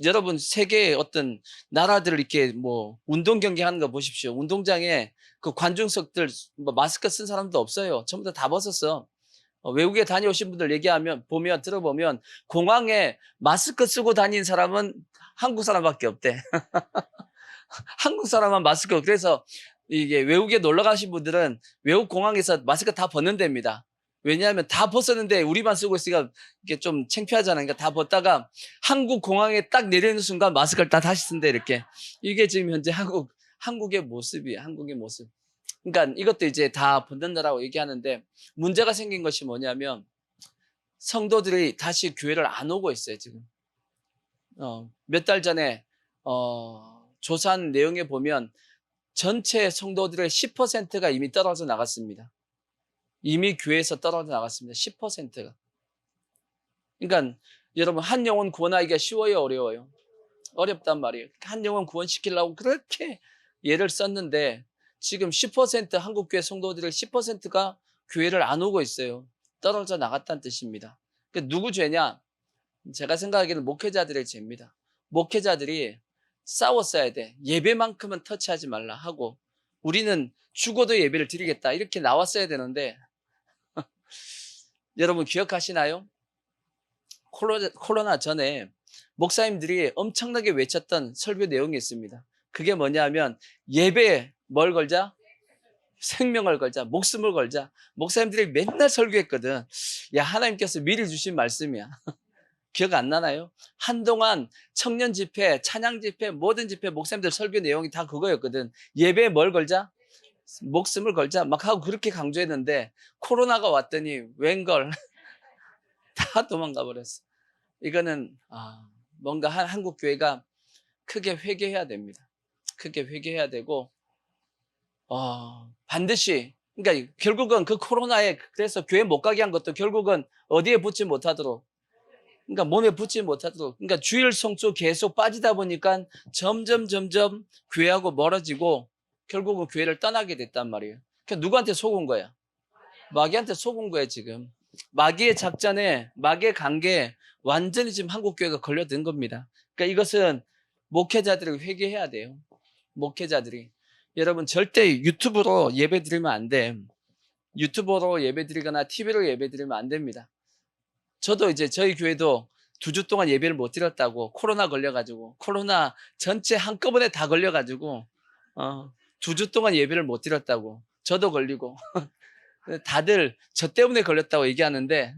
여러분 세계의 어떤 나라들을 이렇게 뭐 운동 경기 하는 거 보십시오. 운동장에 그 관중석들 뭐 마스크 쓴 사람도 없어요. 전부 다 벗었어. 외국에 다녀오신 분들 들어보면 공항에 마스크 쓰고 다니는 사람은 한국 사람밖에 없대. 한국 사람만 마스크. 그래서 이게 외국에 놀러 가신 분들은 외국 공항에서 마스크 다 벗는답니다. 왜냐하면 다 벗었는데 우리만 쓰고 있으니까 이게 좀 창피하잖아요. 그러니까 다 벗다가 한국 공항에 딱 내리는 순간 마스크를 다 다시 쓴대, 이렇게. 이게 지금 현재 한국의 모습이에요. 한국의 모습. 그러니까 이것도 이제 다 벗는다라고 얘기하는데 문제가 생긴 것이 뭐냐면 성도들이 다시 교회를 안 오고 있어요, 지금. 몇 달 전에, 조사한 내용에 보면 전체 성도들의 10%가 이미 떨어져 나갔습니다. 이미 교회에서 떨어져 나갔습니다. 10%가. 그러니까 여러분 한 영혼 구원하기가 쉬워요, 어려워요? 어렵단 말이에요. 한 영혼 구원시키려고 그렇게 예를 썼는데 지금 10% 한국교회 성도들의 10%가 교회를 안 오고 있어요. 떨어져 나갔다는 뜻입니다. 누구 죄냐? 제가 생각하기에는 목회자들의 죄입니다. 목회자들이 싸웠어야 돼. 예배만큼은 터치하지 말라 하고 우리는 죽어도 예배를 드리겠다 이렇게 나왔어야 되는데 여러분 기억하시나요? 코로나 전에 목사님들이 엄청나게 외쳤던 설교 내용이 있습니다. 그게 뭐냐면 예배에 뭘 걸자? 생명을 걸자, 목숨을 걸자. 목사님들이 맨날 설교했거든. 야, 하나님께서 미리 주신 말씀이야. 기억 안 나나요? 한동안 청년 집회, 찬양 집회, 모든 집회 목사님들 설교 내용이 다 그거였거든. 예배에 뭘 걸자? 목숨을 걸자 막 하고 그렇게 강조했는데 코로나가 왔더니 웬걸 다 도망가 버렸어. 이거는 뭔가 한국 교회가 크게 회개해야 됩니다. 크게 회개해야 되고 반드시 그러니까 결국은 그 코로나에 그래서 교회 못 가게 한 것도 결국은 어디에 붙지 못하도록 그러니까 몸에 붙지 못하도록 그러니까 주일 성수 계속 빠지다 보니까 점점 교회하고 멀어지고 결국은 교회를 떠나게 됐단 말이에요. 그러니까 누구한테 속은 거야? 마귀한테 속은 거예요, 지금. 마귀의 작전에, 마귀의 관계에 완전히 지금 한국교회가 걸려든 겁니다. 그러니까 이것은 목회자들이 회개해야 돼요. 목회자들이. 여러분, 절대 유튜브로 예배 드리면 안 돼. 유튜브로 예배 드리거나 TV로 예배 드리면 안 됩니다. 저도 이제 저희 교회도 2주 동안 예배를 못 드렸다고 코로나 걸려가지고 코로나 전체 한꺼번에 다 걸려가지고 2주 동안 예배를 못 드렸다고 저도 걸리고 다들 저 때문에 걸렸다고 얘기하는데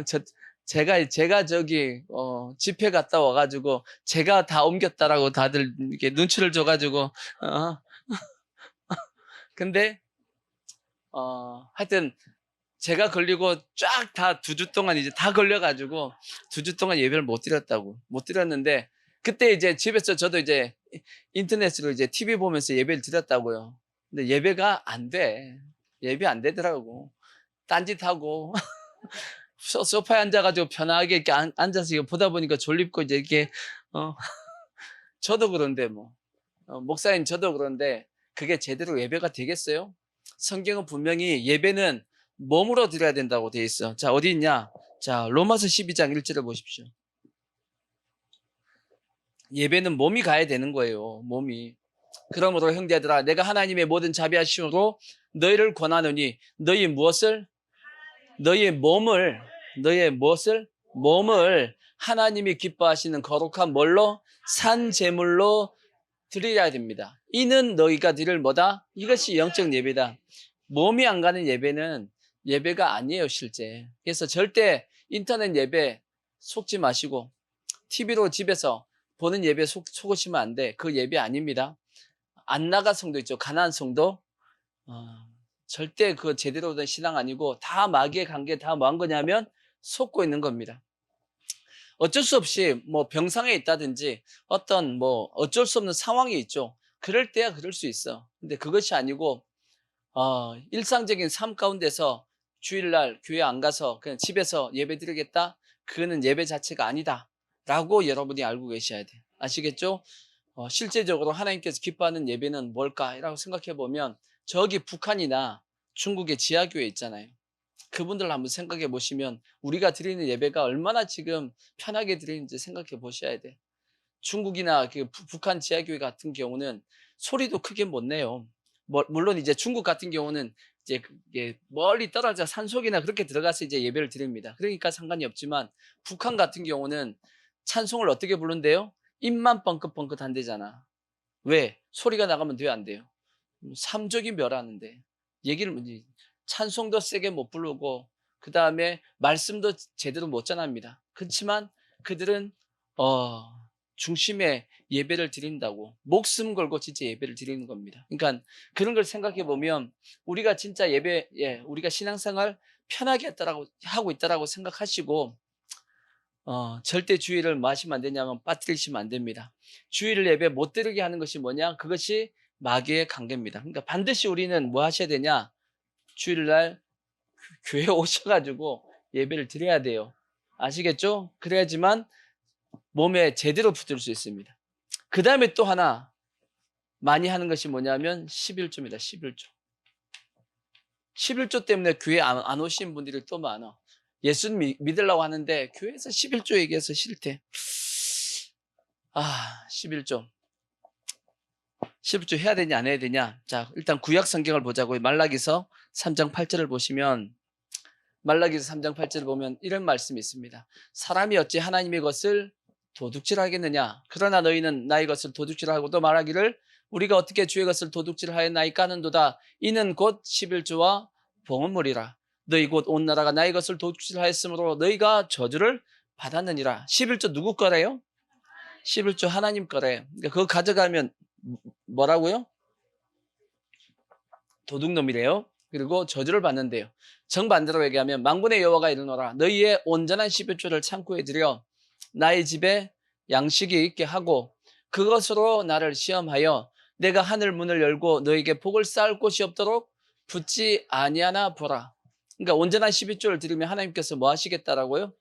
저, 제가 저기 집회 갔다 와가지고 제가 다 옮겼다라고 다들 이렇게 눈치를 줘가지고 근데 하여튼 제가 걸리고 쫙 다 2주 동안 이제 다 걸려가지고 2주 동안 예배를 못 드렸는데 그때 이제 집에서 저도 이제 인터넷으로 이제 TV 보면서 예배를 드렸다고요. 근데 예배가 안 돼. 예배 안 되더라고. 딴짓하고 소파에 앉아가지고 편하게 이렇게 앉아서 이거 보다 보니까 졸립고 이제 이렇게 저도 그런데 목사님 저도 그런데 그게 제대로 예배가 되겠어요? 성경은 분명히 예배는 몸으로 드려야 된다고 돼 있어. 자, 어디 있냐? 자, 로마서 12장 1절을 보십시오. 예배는 몸이 가야 되는 거예요. 몸이. 그러므로 형제들아 내가 하나님의 모든 자비하심으로 너희를 권하노니 너희 몸을 하나님이 기뻐하시는 거룩한 뭘로? 산 제물로 드려야 됩니다. 이는 너희가 드릴 뭐다? 이것이 영적 예배다. 몸이 안 가는 예배는 예배가 아니에요, 실제. 그래서 절대 인터넷 예배 속지 마시고 TV로 집에서 보는 예배 속으시면 안 돼. 그 예배 아닙니다. 안 나가 성도 있죠. 가난한 성도. 절대 그 제대로 된 신앙 아니고 다 마귀의 관계 다 뭐 한 거냐면 속고 있는 겁니다. 어쩔 수 없이 병상에 있다든지 어떤 어쩔 수 없는 상황이 있죠. 그럴 때야 그럴 수 있어. 근데 그것이 아니고 일상적인 삶 가운데서 주일날 교회 안 가서 그냥 집에서 예배 드리겠다? 그거는 예배 자체가 아니다 라고 여러분이 알고 계셔야 돼요. 아시겠죠? 실제적으로 하나님께서 기뻐하는 예배는 뭘까? 라고 생각해 보면 저기 북한이나 중국의 지하교회 있잖아요. 그분들 한번 생각해 보시면 우리가 드리는 예배가 얼마나 지금 편하게 드리는지 생각해 보셔야 돼. 중국이나 북한 지하교회 같은 경우는 소리도 크게 못 내요. 물론 이제 중국 같은 경우는 이제 멀리 떨어져 산속이나 그렇게 들어가서 이제 예배를 드립니다. 그러니까 상관이 없지만 북한 같은 경우는 찬송을 어떻게 부른대요? 입만 뻥긋뻥긋 한대잖아. 왜? 소리가 나가면 돼요, 안 돼요? 삼족이 멸하는데 찬송도 세게 못 부르고 그 다음에 말씀도 제대로 못 전합니다. 그렇지만 그들은 중심에 예배를 드린다고 목숨 걸고 진짜 예배를 드리는 겁니다. 그러니까 그런 걸 생각해 보면 우리가 진짜 우리가 신앙생활 편하게 하고 있다라고 생각하시고 절대 주일을 마시면 안 되냐면 빠뜨리시면 안 됩니다. 주일 예배 못 드리게 하는 것이 뭐냐? 그것이 마귀의 관계입니다. 그러니까 반드시 우리는 뭐 하셔야 되냐? 주일날 교회 오셔가지고 예배를 드려야 돼요. 아시겠죠? 그래야지만 몸에 제대로 붙을 수 있습니다. 그 다음에 또 하나 많이 하는 것이 뭐냐면 11조입니다. 11조. 11조 때문에 교회 안 오신 분들이 또 많아. 예수 믿으려고 하는데 교회에서 11조 얘기해서 싫대. 11조. 11조 해야 되냐 안 해야 되냐. 자, 일단 구약 성경을 보자고요. 말라기서 3장 8절을 보시면 말라기서 3장 8절을 보면 이런 말씀이 있습니다. 사람이 어찌 하나님의 것을 도둑질하겠느냐. 그러나 너희는 나의 것을 도둑질하고도 말하기를 우리가 어떻게 주의 것을 도둑질하였나이까 하는도다. 이는 곧 11조와 봉헌물이라. 너희 곧 온 나라가 나의 것을 도둑질하였으므로 너희가 저주를 받았느니라. 11조 누구 거래요? 11조 하나님 거래요. 그러니까 그거 가져가면 뭐라고요? 도둑놈이래요. 그리고 저주를 받는데요. 정반대로 얘기하면 만군의 여호와가 이르노라. 너희의 온전한 11조를 창고에 들여 나의 집에 양식이 있게 하고 그것으로 나를 시험하여 내가 하늘 문을 열고 너에게 복을 쌓을 곳이 없도록 붙지 아니하나 보라. 그러니까 온전한 12조를 드리면 하나님께서 뭐 하시겠다라고요?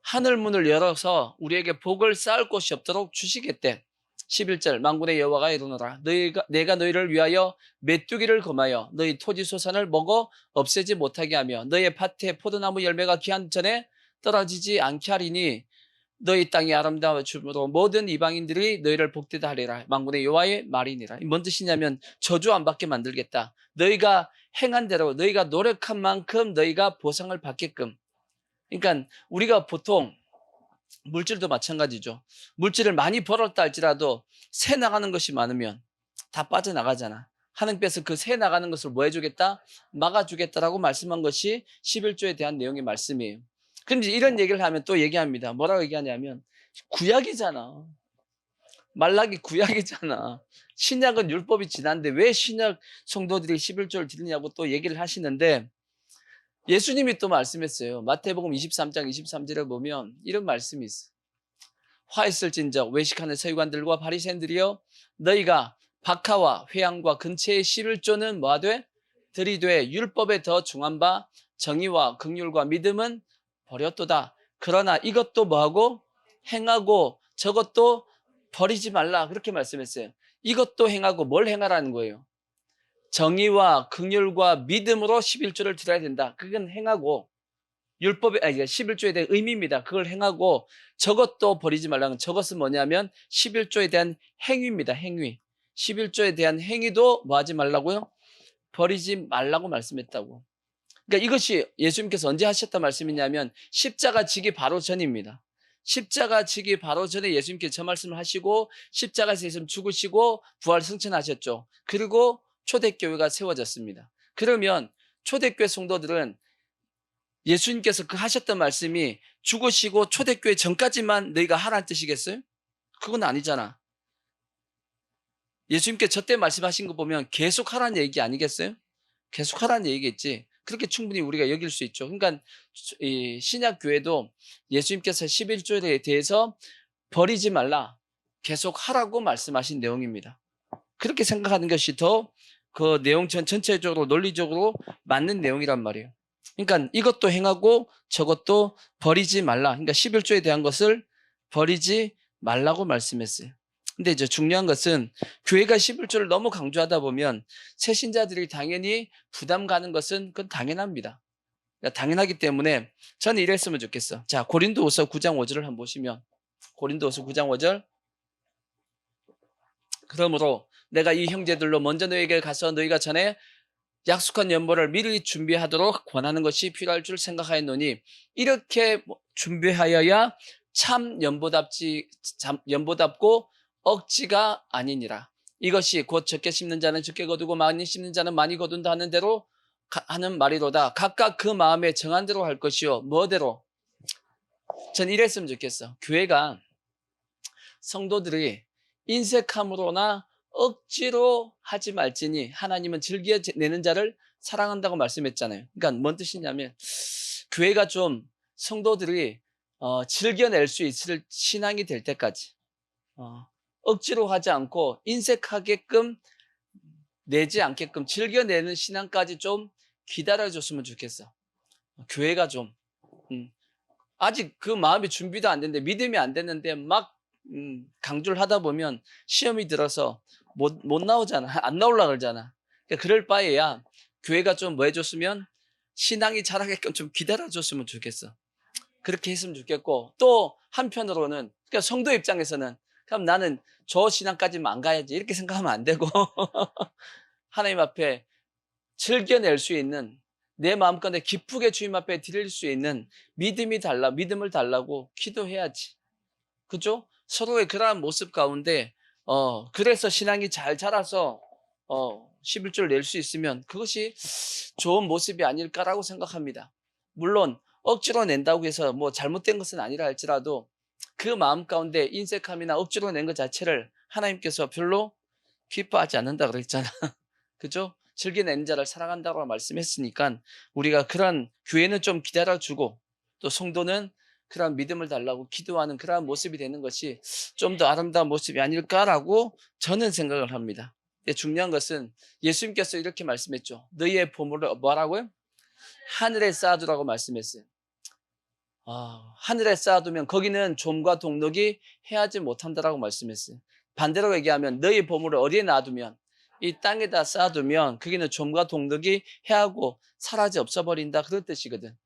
하늘 문을 열어서 우리에게 복을 쌓을 곳이 없도록 주시겠대. 11절 만군의 여호와가 이르노라. 내가 너희를 위하여 메뚜기를 검하여 너희 토지 소산을 먹어 없애지 못하게 하며 너희 밭에 포도나무 열매가 기한 전에 떨어지지 않게 하리니 너희 땅이 아름다워짐으로 모든 이방인들이 너희를 복되다 하리라. 만군의 여호와의 말이니라. 뭔 뜻이냐면 저주 안 받게 만들겠다. 너희가 행한 대로 너희가 노력한 만큼 너희가 보상을 받게끔. 그러니까 우리가 보통 물질도 마찬가지죠. 물질을 많이 벌었다 할지라도 새 나가는 것이 많으면 다 빠져나가잖아. 하나님께서 그 새 나가는 것을 뭐 해주겠다? 막아주겠다라고 말씀한 것이 11조에 대한 내용의 말씀이에요. 그런데 이런 얘기를 하면 또 얘기합니다. 뭐라고 얘기하냐면 구약이잖아. 말라기 구약이잖아. 신약은 율법이 지난데 왜 신약 성도들이 11조를 드리냐고 또 얘기를 하시는데 예수님이 또 말씀했어요. 마태복음 23장 23절에 보면 이런 말씀이 있어요. 화 있을진저 외식하는 서기관들과 바리새인들이여 너희가 박하와 회양과 근처의 11조는 뭐하되 들이되 율법에 더 중한 바 정의와 긍휼과 믿음은 버렸도다. 그러나 이것도 뭐하고 행하고 저것도 버리지 말라. 그렇게 말씀했어요. 이것도 행하고 뭘 행하라는 거예요? 정의와 긍휼과 믿음으로 11조를 드려야 된다. 그건 행하고 율법의 11조에 대한 의미입니다. 그걸 행하고 저것도 버리지 말라는 저것은 뭐냐면 11조에 대한 행위입니다. 행위. 11조에 대한 행위도 뭐 하지 말라고요? 버리지 말라고 말씀했다고. 그러니까 이것이 예수님께서 언제 하셨단 말씀이냐면 십자가 지기 바로 전입니다. 십자가 지기 바로 전에 예수님께서 저 말씀을 하시고 십자가에서 예수님 죽으시고 부활 승천하셨죠. 그리고 초대교회가 세워졌습니다. 그러면 초대교회 성도들은 예수님께서 그 하셨던 말씀이 죽으시고 초대교회 전까지만 너희가 하라는 뜻이겠어요? 그건 아니잖아. 예수님께 저 때 말씀하신 거 보면 계속 하라는 얘기 아니겠어요? 계속 하라는 얘기겠지. 그렇게 충분히 우리가 여길 수 있죠. 그러니까 이 신약교회도 예수님께서 11조에 대해서 버리지 말라, 계속 하라고 말씀하신 내용입니다. 그렇게 생각하는 것이 더 그 내용 전체적으로 논리적으로 맞는 내용이란 말이에요. 그러니까 이것도 행하고 저것도 버리지 말라. 그러니까 11조에 대한 것을 버리지 말라고 말씀했어요. 근데 이제 중요한 것은 교회가 11조를 너무 강조하다 보면 새신자들이 당연히 부담 가는 것은 그건 당연합니다. 그러니까 당연하기 때문에 저는 이랬으면 좋겠어. 자, 고린도후서 9장 5절을 한번 보시면 고린도후서 9장 5절 그러므로 내가 이 형제들로 먼저 너희에게 가서 너희가 전에 약속한 연보를 미리 준비하도록 권하는 것이 필요할 줄 생각하였노니 이렇게 준비하여야 참 연보답고 억지가 아니니라. 이것이 곧 적게 심는 자는 적게 거두고 많이 심는 자는 많이 거둔다 하는 대로 하는 말이로다. 각각 그 마음에 정한 대로 할 것이요. 뭐대로? 전 이랬으면 좋겠어. 교회가 성도들이 인색함으로나 억지로 하지 말지니 하나님은 즐겨내는 자를 사랑한다고 말씀했잖아요. 그러니까 뭔 뜻이냐면 교회가 좀 성도들이 즐겨낼 수 있을 신앙이 될 때까지 억지로 하지 않고 인색하게끔 내지 않게끔 즐겨내는 신앙까지 좀 기다려줬으면 좋겠어. 교회가 좀 아직 그 마음이 준비도 안 됐는데 믿음이 안 됐는데 막 강조를 하다 보면 시험이 들어서 못 나오잖아. 안 나오려고 그러잖아. 그러니까 그럴 바에야 교회가 좀 뭐 해줬으면 신앙이 자라게끔 좀 기다려줬으면 좋겠어. 그렇게 했으면 좋겠고 또 한편으로는 그러니까 성도 입장에서는 그럼 나는 저 신앙까지만 안 가야지 이렇게 생각하면 안 되고 하나님 앞에 즐겨낼 수 있는 내 마음가운데 기쁘게 주님 앞에 드릴 수 있는 믿음을 달라고 기도해야지. 그죠? 서로의 그러한 모습 가운데 그래서 신앙이 잘 자라서 11조를 낼 수 있으면 그것이 좋은 모습이 아닐까라고 생각합니다. 물론 억지로 낸다고 해서 뭐 잘못된 것은 아니라 할지라도 그 마음 가운데 인색함이나 억지로 낸 것 자체를 하나님께서 별로 기뻐하지 않는다 그랬잖아. 그죠? 즐겨내는 자를 사랑한다고 말씀했으니까 우리가 그런 교회는 좀 기다려주고 또 성도는 그런 믿음을 달라고 기도하는 그러한 모습이 되는 것이 좀 더 아름다운 모습이 아닐까라고 저는 생각을 합니다. 중요한 것은 예수님께서 이렇게 말씀했죠. 너희의 보물을 뭐라고요? 하늘에 쌓아두라고 말씀했어요. 하늘에 쌓아두면 거기는 좀과 동력이 해하지 못한다라고 말씀했어요. 반대로 얘기하면 너희 보물을 어디에 놔두면 이 땅에다 쌓아두면 거기는 좀과 동력이 해하고 사라져 없어버린다 그런 뜻이거든.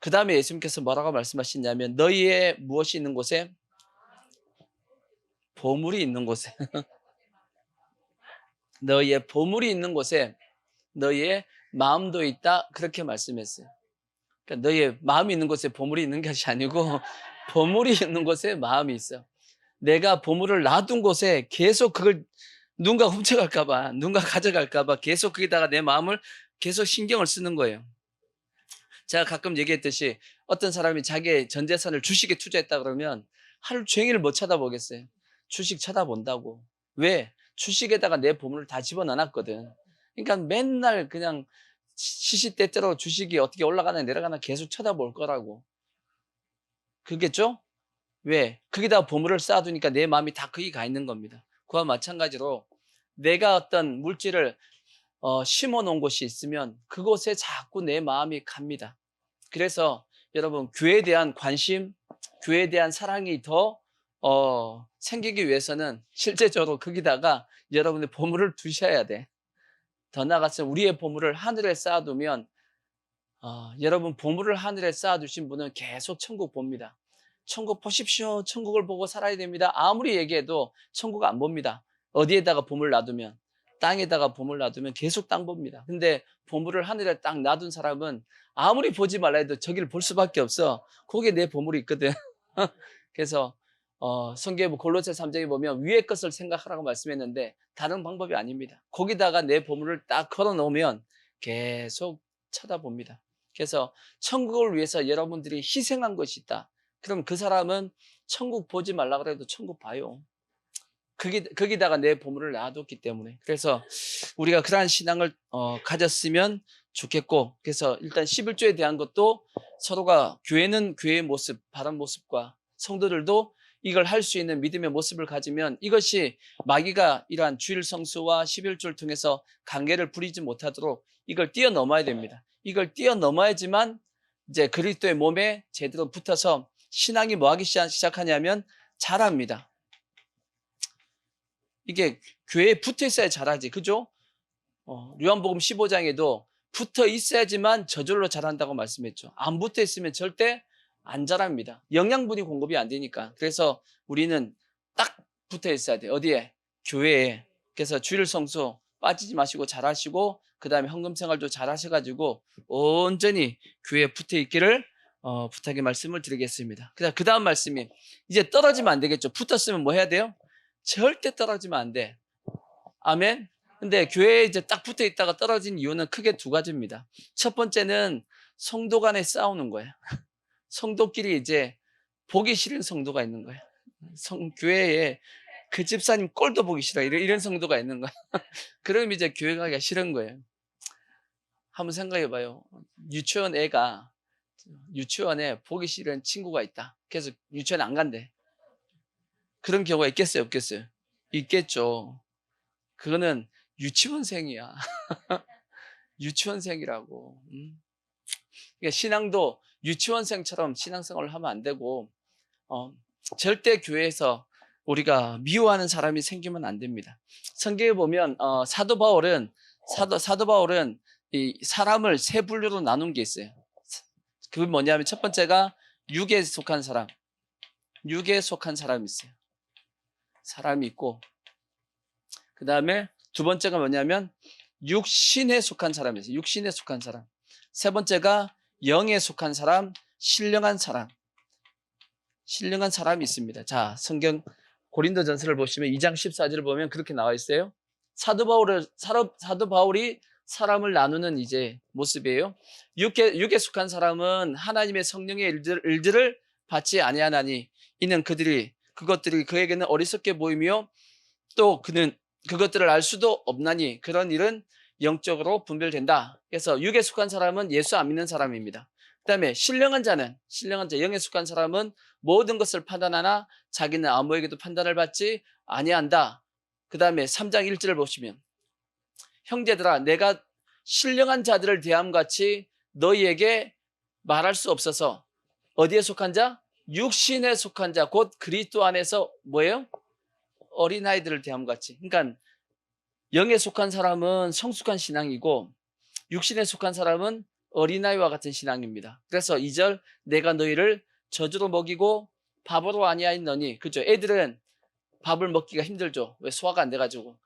그 다음에 예수님께서 뭐라고 말씀하시냐면 너희의 무엇이 있는 곳에? 보물이 있는 곳에 너희의 보물이 있는 곳에 너희의 마음도 있다 그렇게 말씀했어요. 그러니까 너희의 마음이 있는 곳에 보물이 있는 것이 아니고 보물이 있는 곳에 마음이 있어. 내가 보물을 놔둔 곳에 계속 그걸 누군가 훔쳐갈까 봐, 누군가 가져갈까 봐 계속 거기다가 내 마음을 계속 신경을 쓰는 거예요. 제가 가끔 얘기했듯이 어떤 사람이 자기의 전 재산을 주식에 투자했다 그러면 하루 종일 못 쳐다보겠어요. 주식 쳐다본다고. 왜? 주식에다가 내 보물을 다 집어넣어놨거든. 그러니까 맨날 그냥 시시때때로 주식이 어떻게 올라가나 내려가나 계속 쳐다볼 거라고. 그겠죠? 왜? 거기다가 보물을 쌓아두니까 내 마음이 다 거기 가 있는 겁니다. 그와 마찬가지로 내가 어떤 물질을 심어 놓은 곳이 있으면 그곳에 자꾸 내 마음이 갑니다. 그래서 여러분, 교회에 대한 관심, 교회에 대한 사랑이 더 생기기 위해서는 실제적으로 거기다가 여러분의 보물을 두셔야 돼. 더 나아가서 우리의 보물을 하늘에 쌓아두면 여러분, 보물을 하늘에 쌓아두신 분은 계속 천국 봅니다. 천국 보십시오. 천국을 보고 살아야 됩니다. 아무리 얘기해도 천국 안 봅니다. 어디에다가 보물 놔두면, 땅에다가 보물 놔두면 계속 땅 봅니다. 근데 보물을 하늘에 딱 놔둔 사람은 아무리 보지 말라 해도 저기를 볼 수밖에 없어. 거기에 내 보물이 있거든. 그래서 성경에 골로새 3장에 보면 위의 것을 생각하라고 말씀했는데 다른 방법이 아닙니다. 거기다가 내 보물을 딱 걸어 놓으면 계속 쳐다봅니다. 그래서 천국을 위해서 여러분들이 희생한 것이 있다. 그럼 그 사람은 천국 보지 말라 그래도 천국 봐요. 거기다가 내 보물을 놔뒀기 때문에. 그래서 우리가 그러한 신앙을 가졌으면 좋겠고, 그래서 일단 11조에 대한 것도 서로가 교회는 교회의 모습, 바른 모습과 성도들도 이걸 할 수 있는 믿음의 모습을 가지면 이것이 마귀가 이러한 주일 성수와 11조를 통해서 관계를 부리지 못하도록 이걸 뛰어넘어야 됩니다. 이걸 뛰어넘어야지만 이제 그리스도의 몸에 제대로 붙어서 신앙이 뭐 하기 시작하냐면 자랍니다. 이게 교회에 붙어 있어야 자라지. 그죠? 요한복음 15장에도 붙어 있어야지만 저절로 자란다고 말씀했죠. 안 붙어 있으면 절대 안 자랍니다. 영양분이 공급이 안 되니까. 그래서 우리는 딱 붙어 있어야 돼. 어디에? 교회에. 그래서 주일 성수 빠지지 마시고 잘하시고, 그 다음에 헌금 생활도 잘하셔가지고 온전히 교회에 붙어 있기를 부탁의 말씀을 드리겠습니다. 그 다음 말씀이 이제 떨어지면 안 되겠죠. 붙었으면 뭐 해야 돼요? 절대 떨어지면 안 돼. 아멘. 근데 교회에 이제 딱 붙어 있다가 떨어진 이유는 크게 두 가지입니다. 첫 번째는 성도 간에 싸우는 거예요. 성도끼리 이제 보기 싫은 성도가 있는 거예요. 교회에 그 집사님 꼴도 보기 싫어. 이런 성도가 있는 거예요. 그럼 이제 교회 가기가 싫은 거예요. 한번 생각해 봐요. 유치원 애가 유치원에 보기 싫은 친구가 있다. 그래서 유치원 안 간대. 그런 경우가 있겠어요, 없겠어요? 있겠죠. 그거는 유치원생이야. 유치원생이라고. 그러니까 신앙도 유치원생처럼 신앙생활을 하면 안 되고, 절대 교회에서 우리가 미워하는 사람이 생기면 안 됩니다. 성경에 보면 사도 바울은 이 사람을 세 분류로 나눈 게 있어요. 그게 뭐냐면 첫 번째가 육에 속한 사람, 육에 속한 사람이 있어요. 사람이 있고, 그 다음에 두 번째가 뭐냐면 육신에 속한 사람이 있어요. 육신에 속한 사람. 세 번째가 영에 속한 사람, 신령한 사람. 신령한 사람이 있습니다. 자, 성경 고린도전서를 보시면 2장 14절을 보면 그렇게 나와 있어요. 사도 바울이 사람을 나누는 이제 모습이에요. 육에 속한 사람은 하나님의 성령의 일들을 받지 아니하나니 이는 그것들이 그에게는 어리석게 보이며 또 그는 그것들을 알 수도 없나니 그런 일은 영적으로 분별된다. 그래서 육에 속한 사람은 예수 안 믿는 사람입니다. 그 다음에 신령한 자, 영에 속한 사람은 모든 것을 판단하나 자기는 아무에게도 판단을 받지 아니한다. 그 다음에 3장 1절을 보시면 형제들아 내가 신령한 자들을 대함같이 너희에게 말할 수 없어서 어디에 속한 자? 육신에 속한 자, 곧 그리스도 안에서 뭐예요? 어린아이들을 대함같이. 그러니까 영에 속한 사람은 성숙한 신앙이고 육신에 속한 사람은 어린아이와 같은 신앙입니다. 그래서 2절 내가 너희를 저주로 먹이고 밥으로 아니하였느니, 그죠? 애들은 밥을 먹기가 힘들죠. 왜? 소화가 안 돼가지고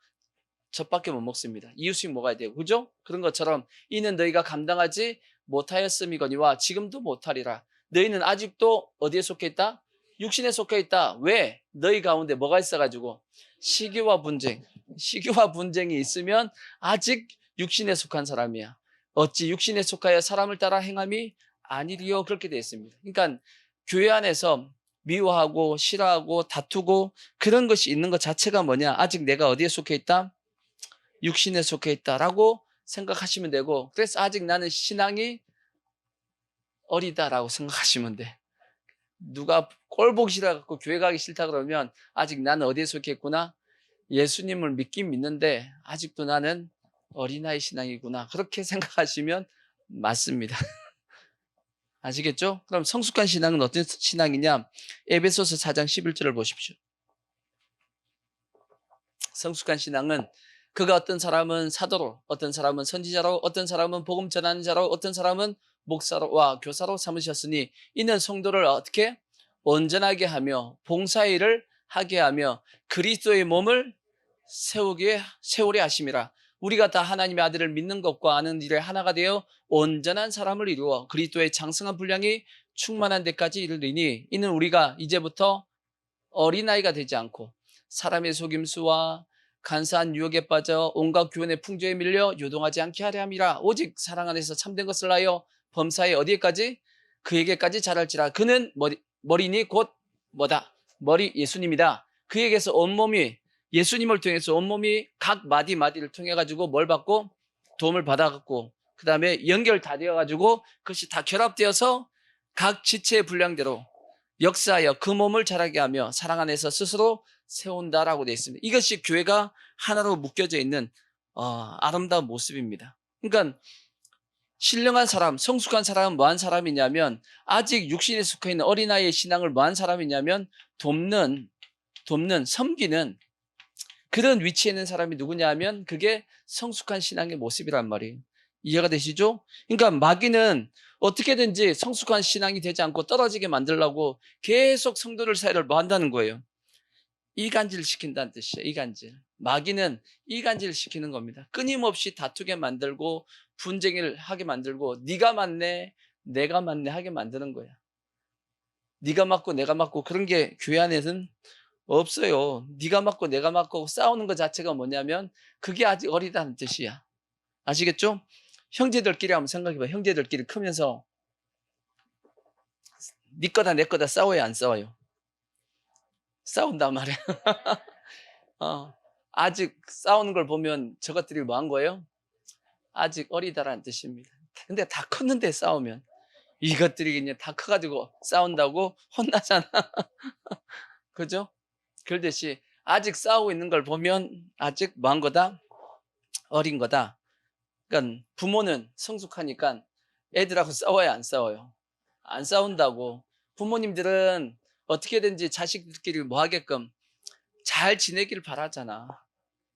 젖밖에 못 먹습니다. 이유식 먹어야 돼요. 그죠? 그런 것처럼 이는 너희가 감당하지 못하였음이거니와 지금도 못하리라. 너희는 아직도 어디에 속해 있다? 육신에 속해 있다. 왜? 너희 가운데 뭐가 있어가지고 시기와 분쟁이 있으면 아직 육신에 속한 사람이야. 어찌 육신에 속하여 사람을 따라 행함이 아니리요. 그렇게 되어 있습니다. 그러니까 교회 안에서 미워하고 싫어하고 다투고 그런 것이 있는 것 자체가 뭐냐? 아직 내가 어디에 속해 있다? 육신에 속해 있다라고 생각하시면 되고, 그래서 아직 나는 신앙이 어리다라고 생각하시면 돼. 누가 꼴 보기 싫어갖고 교회 가기 싫다 그러면 아직 나는 어디에 속해 있구나? 예수님을 믿긴 믿는데 아직도 나는 어린아이 신앙이구나. 그렇게 생각하시면 맞습니다. 아시겠죠? 그럼 성숙한 신앙은 어떤 신앙이냐? 에베소서 4장 11절을 보십시오. 성숙한 신앙은 그가 어떤 사람은 사도로, 어떤 사람은 선지자로, 어떤 사람은 복음 전하는 자로, 어떤 사람은 목사로와 교사로 삼으셨으니 이는 성도를 어떻게 온전하게 하며 봉사의 일을 하게 하며 그리스도의 몸을 세우려 하심이라. 우리가 다 하나님의 아들을 믿는 것과 아는 일에 하나가 되어 온전한 사람을 이루어 그리스도의 장성한 분량이 충만한 데까지 이르리니 이는 우리가 이제부터 어린아이가 되지 않고 사람의 속임수와 간사한 유혹에 빠져 온갖 교훈의 풍조에 밀려 요동하지 않게 하려 함이라. 오직 사랑 안에서 참된 것을 하여 범사에 어디에까지? 그에게까지 자랄지라. 그는 머리니 곧 뭐다? 머리 예수님이다. 그에게서 온몸이, 예수님을 통해서 온몸이 각 마디마디를 통해 가지고 뭘 받고? 도움을 받아갖고 그 다음에 연결 다 되어가지고 그것이 다 결합되어서 각 지체의 분량대로 역사하여 그 몸을 자라게 하며 사랑 안에서 스스로 세운다라고 되어 있습니다. 이것이 교회가 하나로 묶여져 있는 아름다운 모습입니다. 그러니까 신령한 사람, 성숙한 사람은 뭐한 사람이냐면 아직 육신에 속해 있는 어린아이의 신앙을 뭐한 사람이냐면 돕는, 섬기는 그런 위치에 있는 사람이 누구냐 하면 그게 성숙한 신앙의 모습이란 말이에요. 이해가 되시죠? 그러니까 마귀는 어떻게든지 성숙한 신앙이 되지 않고 떨어지게 만들려고 계속 성도들 사이를 뭐 한다는 거예요? 이간질 시킨다는 뜻이에요. 이간질. 마귀는 이간질 시키는 겁니다. 끊임없이 다투게 만들고 분쟁을 하게 만들고 네가 맞네 내가 맞네 하게 만드는 거야. 네가 맞고 내가 맞고 그런 게 교회 안에는 없어요. 네가 맞고 내가 맞고 싸우는 것 자체가 뭐냐면 그게 아직 어리다는 뜻이야. 아시겠죠? 형제들끼리 한번 생각해봐. 형제들끼리 크면서 네 거다 내 거다 싸워요 안 싸워요? 싸운단 말이야. 아직 싸우는 걸 보면 저것들이 뭐 한 거예요? 아직 어리다라는 뜻입니다. 근데 다 컸는데 싸우면 이것들이 그냥 다 커가지고 싸운다고 혼나잖아. 그죠? 그러듯이 아직 싸우고 있는 걸 보면 아직 뭐 한 거다? 어린 거다. 그러니까 부모는 성숙하니까 애들하고 싸워요 안 싸워요? 안 싸운다고. 부모님들은 어떻게든지 자식들끼리 뭐 하게끔 잘 지내기를 바라잖아.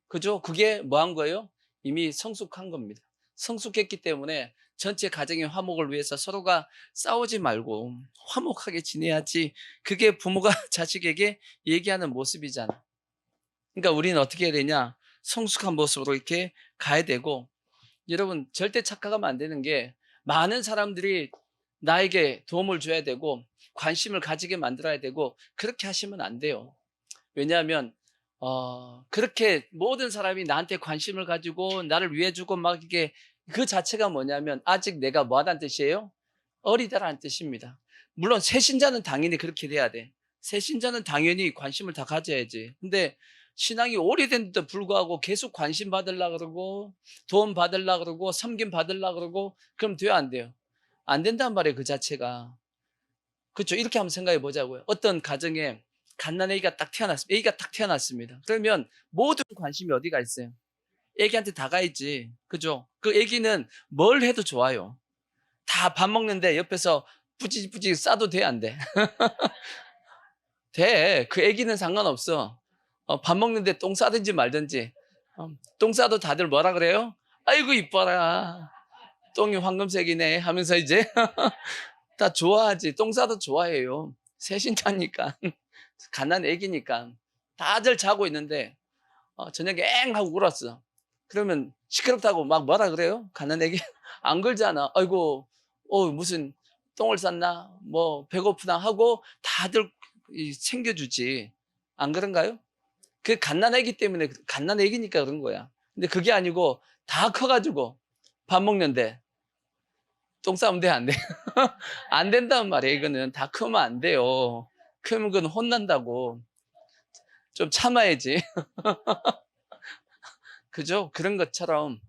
그죠? 그게 뭐 한 거예요? 이미 성숙한 겁니다. 성숙했기 때문에 전체 가정의 화목을 위해서 서로가 싸우지 말고 화목하게 지내야지. 그게 부모가 자식에게 얘기하는 모습이잖아. 그러니까 우리는 어떻게 해야 되냐? 성숙한 모습으로 이렇게 가야 되고, 여러분 절대 착각하면 안 되는 게 많은 사람들이 나에게 도움을 줘야 되고 관심을 가지게 만들어야 되고 그렇게 하시면 안 돼요. 왜냐하면 그렇게 모든 사람이 나한테 관심을 가지고 나를 위해주고 막 이게 그 자체가 뭐냐면 아직 내가 뭐하다는 뜻이에요? 어리다라는 뜻입니다. 물론 새신자는 당연히 그렇게 돼야 돼. 새신자는 당연히 관심을 다 가져야지. 근데 신앙이 오래된데도 불구하고 계속 관심 받으려고 그러고 도움 받으려고 그러고 섬김 받으려고 그러고 그럼 돼요 안 돼요? 안 된단 말이에요 그 자체가. 그렇죠? 이렇게 한번 생각해 보자고요. 어떤 가정에 갓난 아기가 딱 태어났습니다. 아기가 딱 태어났습니다. 그러면 모든 관심이 어디가 있어요? 아기한테 다 가있지. 그죠? 그 아기는 뭘 해도 좋아요. 다 밥 먹는데 옆에서 뿌지뿌지 싸도 돼, 안 돼? 돼. 그 아기는 상관없어. 밥 먹는데 똥 싸든지 말든지. 똥 싸도 다들 뭐라 그래요? 아이고, 이뻐라. 똥이 황금색이네 하면서 이제 다 좋아하지. 똥 싸도 좋아해요. 새신자니까. 갓난 애기니까. 다들 자고 있는데 저녁에 엥 하고 울었어. 그러면 시끄럽다고 막 뭐라 그래요? 갓난 애기 안 걸잖아. 아이고 무슨 똥을 쌌나 뭐 배고프나 하고 다들 챙겨주지. 안 그런가요? 그 갓난애기 때문에, 갓난애기니까 그런 거야. 근데 그게 아니고 다 커가지고 밥 먹는데 똥 싸면 돼, 안 돼? 안 된단 말이에요. 이거는 다 크면 안 돼요. 크면 그건 혼난다고. 좀 참아야지. 그죠? 그런 것처럼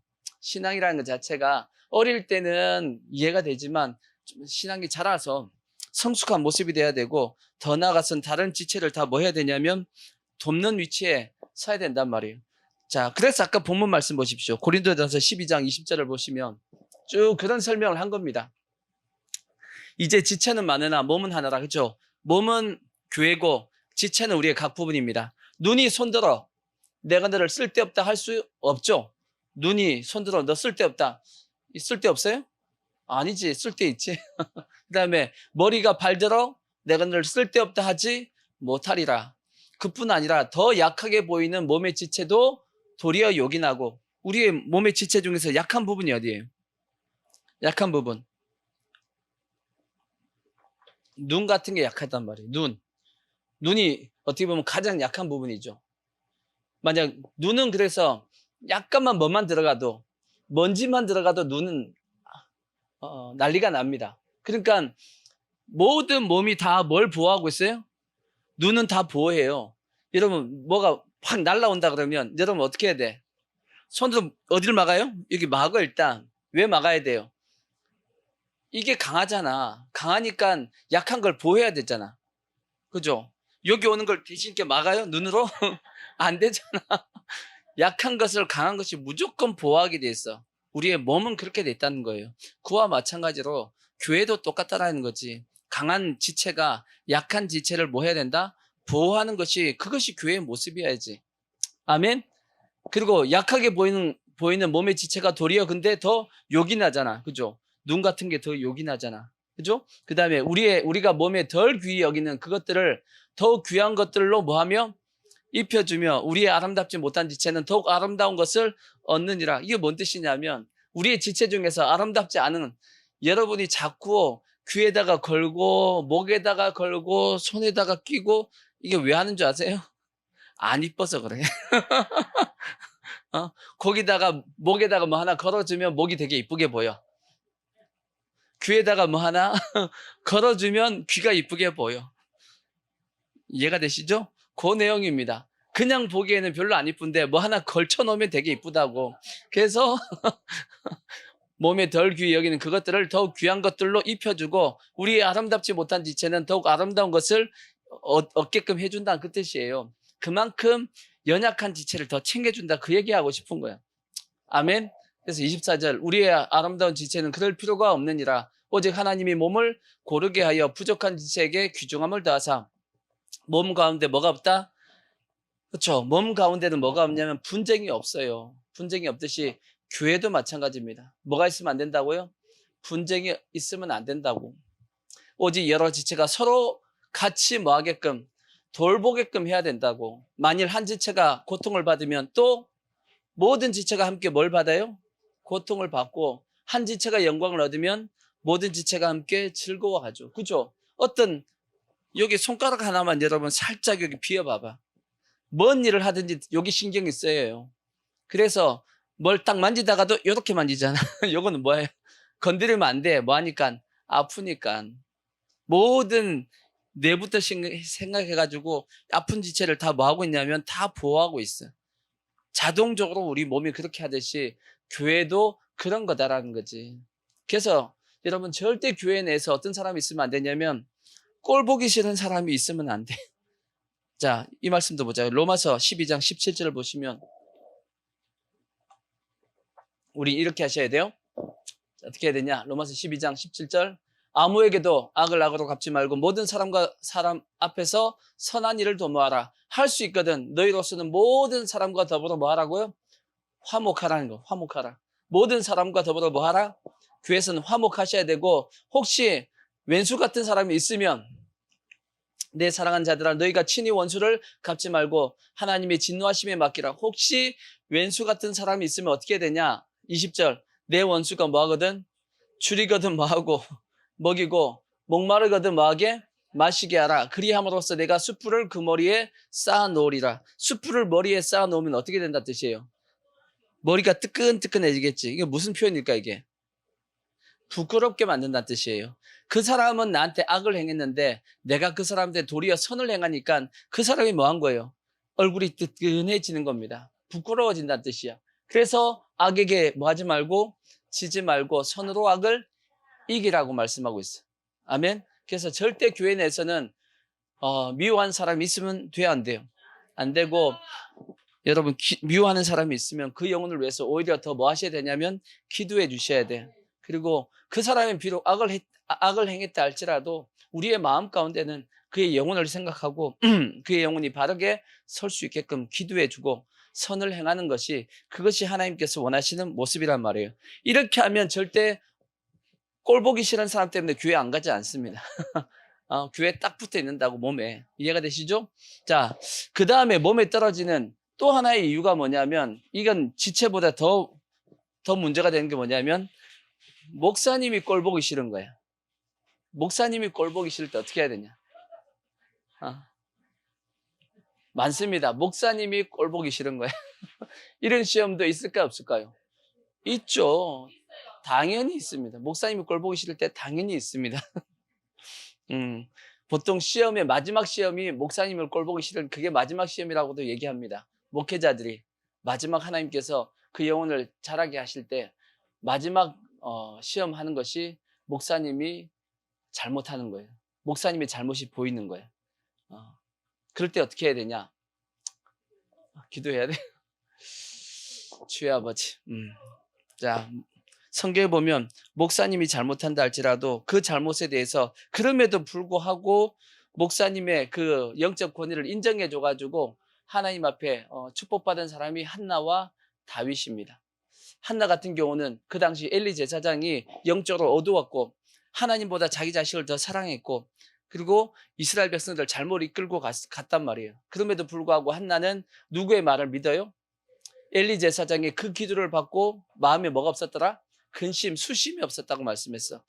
신앙이라는 것 자체가 어릴 때는 이해가 되지만 좀 신앙이 자라서 성숙한 모습이 돼야 되고, 더 나아가서는 다른 지체를 다 뭐 해야 되냐면 돕는 위치에 서야 된단 말이에요. 자, 그래서 아까 본문 말씀 보십시오. 고린도전서 12장 20절을 보시면 쭉 그런 설명을 한 겁니다. 이제 지체는 많으나 몸은 하나라. 그죠? 몸은 교회고 지체는 우리의 각 부분입니다. 눈이 손들어 내가 너를 쓸데없다 할 수 없죠? 눈이 손들어 너 쓸데없다. 쓸데없어요? 아니지, 쓸데있지. 그 다음에 머리가 발들어 내가 너를 쓸데없다 하지 못하리라. 그뿐 아니라 더 약하게 보이는 몸의 지체도 도리어 요긴하고, 우리의 몸의 지체 중에서 약한 부분이 어디예요? 약한 부분. 눈 같은 게 약하단 말이에요. 눈이 어떻게 보면 가장 약한 부분이죠. 만약 눈은 그래서 약간만 뭐만 들어가도, 먼지만 들어가도 눈은 난리가 납니다. 그러니까 모든 몸이 다 뭘 보호하고 있어요? 눈은 다 보호해요. 여러분 뭐가 확 날라온다 그러면 여러분 어떻게 해야 돼? 손으로 어디를 막아요? 여기 막어. 일단 왜 막아야 돼요? 이게 강하잖아. 강하니까 약한 걸 보호해야 되잖아. 그죠? 여기 오는 걸 대신 이렇게 막아요? 눈으로? 안 되잖아. 약한 것을 강한 것이 무조건 보호하게 돼 있어. 우리의 몸은 그렇게 돼 있다는 거예요. 그와 마찬가지로 교회도 똑같다라는 거지. 강한 지체가 약한 지체를 뭐 해야 된다? 보호하는 것이, 그것이 교회의 모습이어야지. 아멘? 그리고 약하게 보이는 몸의 지체가 도리어 근데 더 요긴하잖아. 그죠? 눈 같은 게 더 요긴하잖아. 그죠? 그 다음에 우리가 몸에 덜 귀히 여기는 그것들을 더욱 귀한 것들로 뭐 하며? 입혀주며 우리의 아름답지 못한 지체는 더욱 아름다운 것을 얻느니라. 이게 뭔 뜻이냐면, 우리의 지체 중에서 아름답지 않은, 여러분이 자꾸 귀에다가 걸고 목에다가 걸고 손에다가 끼고, 이게 왜 하는 줄 아세요? 안 이뻐서 그래. 거기다가 목에다가 뭐 하나 걸어주면 목이 되게 이쁘게 보여. 귀에다가 뭐 하나 걸어주면 귀가 이쁘게 보여. 이해가 되시죠? 그 내용입니다. 그냥 보기에는 별로 안 이쁜데 뭐 하나 걸쳐놓으면 되게 이쁘다고. 그래서 몸에 덜 귀히 여기는 그것들을 더욱 귀한 것들로 입혀주고, 우리의 아름답지 못한 지체는 더욱 아름다운 것을 얻게끔 해준다는 그 뜻이에요. 그만큼 연약한 지체를 더 챙겨준다, 그 얘기하고 싶은 거예요. 아멘. 그래서 24절, 우리의 아름다운 지체는 그럴 필요가 없느니라. 오직 하나님이 몸을 고르게 하여 부족한 지체에게 귀중함을 더하사. 몸 가운데 뭐가 없다? 그렇죠. 몸 가운데는 뭐가 없냐면 분쟁이 없어요. 분쟁이 없듯이 교회도 마찬가지입니다. 뭐가 있으면 안 된다고요? 분쟁이 있으면 안 된다고. 오직 여러 지체가 서로 같이 뭐 하게끔, 돌보게끔 해야 된다고. 만일 한 지체가 고통을 받으면 또 모든 지체가 함께 뭘 받아요? 고통을 받고, 한 지체가 영광을 얻으면 모든 지체가 함께 즐거워하죠. 그죠? 여기 손가락 하나만 여러분 살짝 여기 비워봐봐. 뭔 일을 하든지 여기 신경이 쓰여요. 그래서 뭘 딱 만지다가도 이렇게 만지잖아. 요거는 뭐예요? 건드리면 안 돼. 뭐 하니까? 아프니까. 모든 뇌부터 생각해가지고 아픈 지체를 다 뭐 하고 있냐면 다 보호하고 있어. 자동적으로 우리 몸이 그렇게 하듯이 교회도 그런 거다라는 거지. 그래서 여러분 절대 교회 내에서 어떤 사람이 있으면 안 되냐면 꼴 보기 싫은 사람이 있으면 안 돼. 자, 이 말씀도 보자. 로마서 12장 17절을 보시면 우리 이렇게 하셔야 돼요. 어떻게 해야 되냐? 로마서 12장 17절. 아무에게도 악을 악으로 갚지 말고 모든 사람과 사람 앞에서 선한 일을 도모하라. 할 수 있거든. 너희로서는 모든 사람과 더불어 뭐 하라고요? 화목하라는 거. 화목하라. 모든 사람과 더불어 뭐 하라? 교회에서는 화목하셔야 되고, 혹시 왼수 같은 사람이 있으면 내 사랑하는 자들아 너희가 친히 원수를 갚지 말고 하나님의 진노하심에 맡기라. 혹시 왼수 같은 사람이 있으면 어떻게 해야 되냐? 20절. 내 원수가 뭐하거든? 줄이거든 뭐하고 먹이고 목마르거든 뭐하게? 마시게 하라. 그리함으로써 내가 숯불을 그 머리에 쌓아 놓으리라. 숯불을 머리에 쌓아 놓으면 어떻게 된다 뜻이에요? 머리가 뜨끈뜨끈해지겠지. 이게 무슨 표현일까 이게? 부끄럽게 만든다는 뜻이에요. 그 사람은 나한테 악을 행했는데 내가 그 사람한테 도리어 선을 행하니까 그 사람이 뭐 한 거예요? 얼굴이 뜨끈해지는 겁니다. 부끄러워진다는 뜻이야. 그래서 악에게 뭐 하지 말고 지지 말고 선으로 악을 이기라고 말씀하고 있어요. 아멘. 그래서 절대 교회 내에서는 미워하는 사람이 있으면 돼야 안 돼요. 안 되고 여러분 미워하는 사람이 있으면 그 영혼을 위해서 오히려 더 뭐 하셔야 되냐면 기도해 주셔야 돼. 그리고 그 사람이 비록 악을 행했다 할지라도 우리의 마음 가운데는 그의 영혼을 생각하고 그의 영혼이 바르게 설 수 있게끔 기도해 주고 선을 행하는 것이 그것이 하나님께서 원하시는 모습이란 말이에요. 이렇게 하면 절대 꼴 보기 싫은 사람 때문에 교회 안 가지 않습니다. 교회 딱 붙어 있는다고 몸에. 이해가 되시죠? 자, 그 다음에 몸에 떨어지는 또 하나의 이유가 뭐냐면 이건 지체보다 더 문제가 되는 게 뭐냐면 목사님이 꼴 보기 싫은 거야. 목사님이 꼴 보기 싫을 때 어떻게 해야 되냐? 많습니다. 목사님이 꼴 보기 싫은 거야. 이런 시험도 있을까요, 없을까요? 있죠. 당연히 있습니다. 목사님이 꼴 보기 싫을 때 당연히 있습니다. 보통 시험의 마지막 시험이 목사님을 꼴 보기 싫은 그게 마지막 시험이라고도 얘기합니다. 목회자들이 마지막 하나님께서 그 영혼을 자라게 하실 때 마지막 시험하는 것이 목사님이 잘못하는 거예요. 목사님의 잘못이 보이는 거예요. 그럴 때 어떻게 해야 되냐? 기도해야 돼. 주의 아버지. 자, 성경에 보면 목사님이 잘못한다 할지라도 그 잘못에 대해서 그럼에도 불구하고 목사님의 그 영적 권위를 인정해 줘가지고 하나님 앞에 축복받은 사람이 한나와 다윗입니다. 한나 같은 경우는 그 당시 엘리 제사장이 영적으로 어두웠고 하나님보다 자기 자식을 더 사랑했고 그리고 이스라엘 백성들 잘못 이끌고 갔단 말이에요. 그럼에도 불구하고 한나는 누구의 말을 믿어요? 엘리 제사장의 그 기도를 받고 마음에 뭐가 없었더라? 근심, 수심이 없었다고 말씀했어.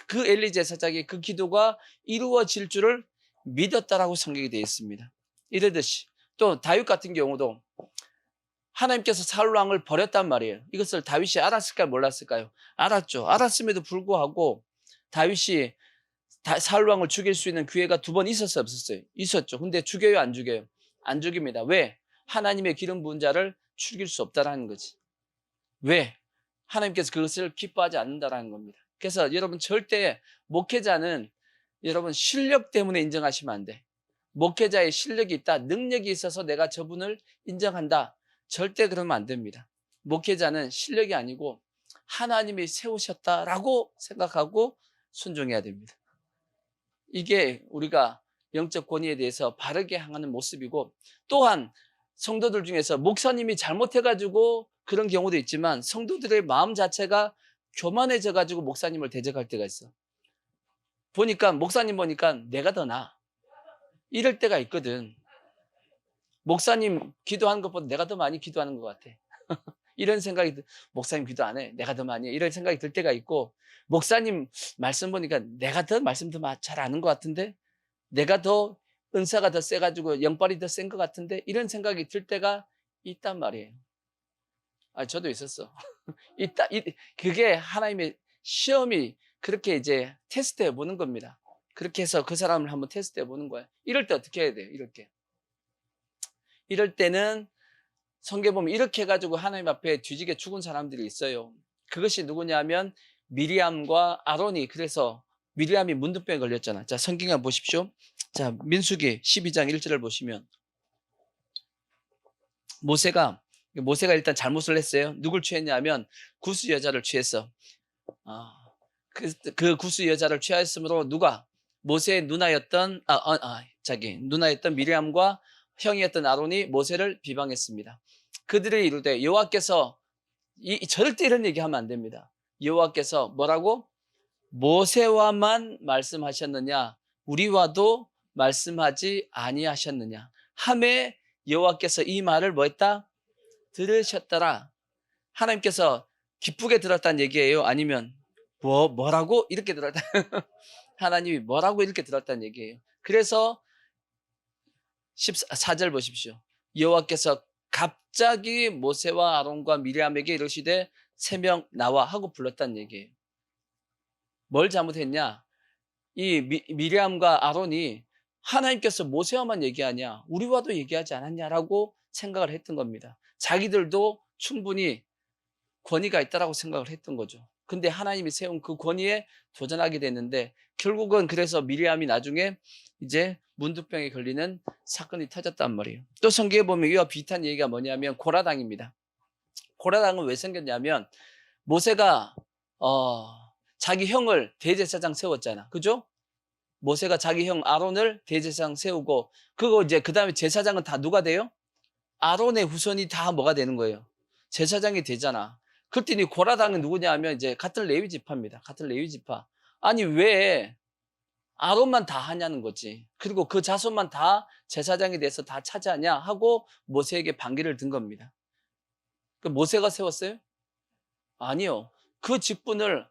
그 엘리 제사장의 그 기도가 이루어질 줄을 믿었다라고 성경이 되어 있습니다. 이러듯이 또 다윗 같은 경우도 하나님께서 사울 왕을 버렸단 말이에요. 이것을 다윗이 알았을까요? 몰랐을까요? 알았죠. 알았음에도 불구하고 다윗이 사울 왕을 죽일 수 있는 기회가 2번 있었어요? 없었어요? 있었죠. 근데 죽여요? 안 죽여요? 안 죽입니다. 왜? 하나님의 기름 부은 자를 죽일 수 없다라는 거지. 왜? 하나님께서 그것을 기뻐하지 않는다라는 겁니다. 그래서 여러분 절대 목회자는 여러분 실력 때문에 인정하시면 안 돼. 목회자의 실력이 있다, 능력이 있어서 내가 저분을 인정한다. 절대 그러면 안 됩니다. 목회자는 실력이 아니고 하나님이 세우셨다라고 생각하고 순종해야 됩니다. 이게 우리가 영적 권위에 대해서 바르게 행하는 모습이고 또한 성도들 중에서 목사님이 잘못해가지고 그런 경우도 있지만 성도들의 마음 자체가 교만해져가지고 목사님을 대적할 때가 있어. 목사님 보니까 내가 더 나아. 이럴 때가 있거든. 목사님 기도하는 것보다 내가 더 많이 기도하는 것 같아. 이런 생각이 목사님 기도 안 해. 내가 더 많이 해. 이런 생각이 들 때가 있고 목사님 말씀 보니까 내가 더 말씀 더 잘 아는 것 같은데 내가 더 은사가 더 세가지고 영빨이 더 센 것 같은데 이런 생각이 들 때가 있단 말이에요. 저도 있었어. 그게 하나님의 시험이 그렇게 이제 테스트해 보는 겁니다. 그렇게 해서 그 사람을 한번 테스트해 보는 거예요. 이럴 때 어떻게 해야 돼요? 이럴 때는 성경에 보면 이렇게 해가지고 하나님 앞에 뒤지게 죽은 사람들이 있어요. 그것이 누구냐면 미리암과 아론이 그래서 미리암이 문둥병에 걸렸잖아. 자, 성경에 보십시오. 자, 민수기 12장 1절을 보시면 모세가 일단 잘못을 했어요. 누굴 취했냐면 구스 여자를 취했어. 그 구스 여자를 취하였으므로 누가 모세의 누나였던 누나였던 미리암과 형이었던 아론이 모세를 비방했습니다. 그들이 이르되 여호와께서 절대 이런 얘기하면 안 됩니다. 여호와께서 뭐라고? 모세와만 말씀하셨느냐? 우리와도 말씀하지 아니하셨느냐? 하매 여호와께서 이 말을 뭐 했다? 들으셨더라. 하나님께서 기쁘게 들었다는 얘기예요? 아니면 뭐라고 이렇게 들었다? 하나님이 뭐라고 이렇게 들었다는 얘기예요? 그래서 14절 보십시오. 여호와께서 갑자기 모세와 아론과 미리암에게 이르시되 3명 나와 하고 불렀다는 얘기예요. 뭘 잘못했냐? 이 미리암과 아론이 하나님께서 모세와만 얘기하냐, 우리와도 얘기하지 않았냐라고 생각을 했던 겁니다. 자기들도 충분히 권위가 있다라고 생각을 했던 거죠. 근데 하나님이 세운 그 권위에 도전하게 됐는데, 결국은 그래서 미리암이 나중에 이제 문두병에 걸리는 사건이 터졌단 말이에요. 또 성경에 보면 이와 비슷한 얘기가 뭐냐면 고라당입니다. 고라당은 왜 생겼냐면, 모세가 자기 형을 대제사장 세웠잖아. 그죠? 모세가 자기 형 아론을 대제사장 세우고, 그거 이제 그 다음에 제사장은 다 누가 돼요? 아론의 후손이 다 뭐가 되는 거예요? 제사장이 되잖아. 그랬더니 고라당은 누구냐 하면 이제 같은 레위 지파입니다. 같은 레위 지파. 아니 왜 아론만 다 하냐는 거지. 그리고 그 자손만 다 제사장이 돼서 다 차지하냐 하고 모세에게 반기를 든 겁니다. 그 모세가 세웠어요? 아니요. 그 직분을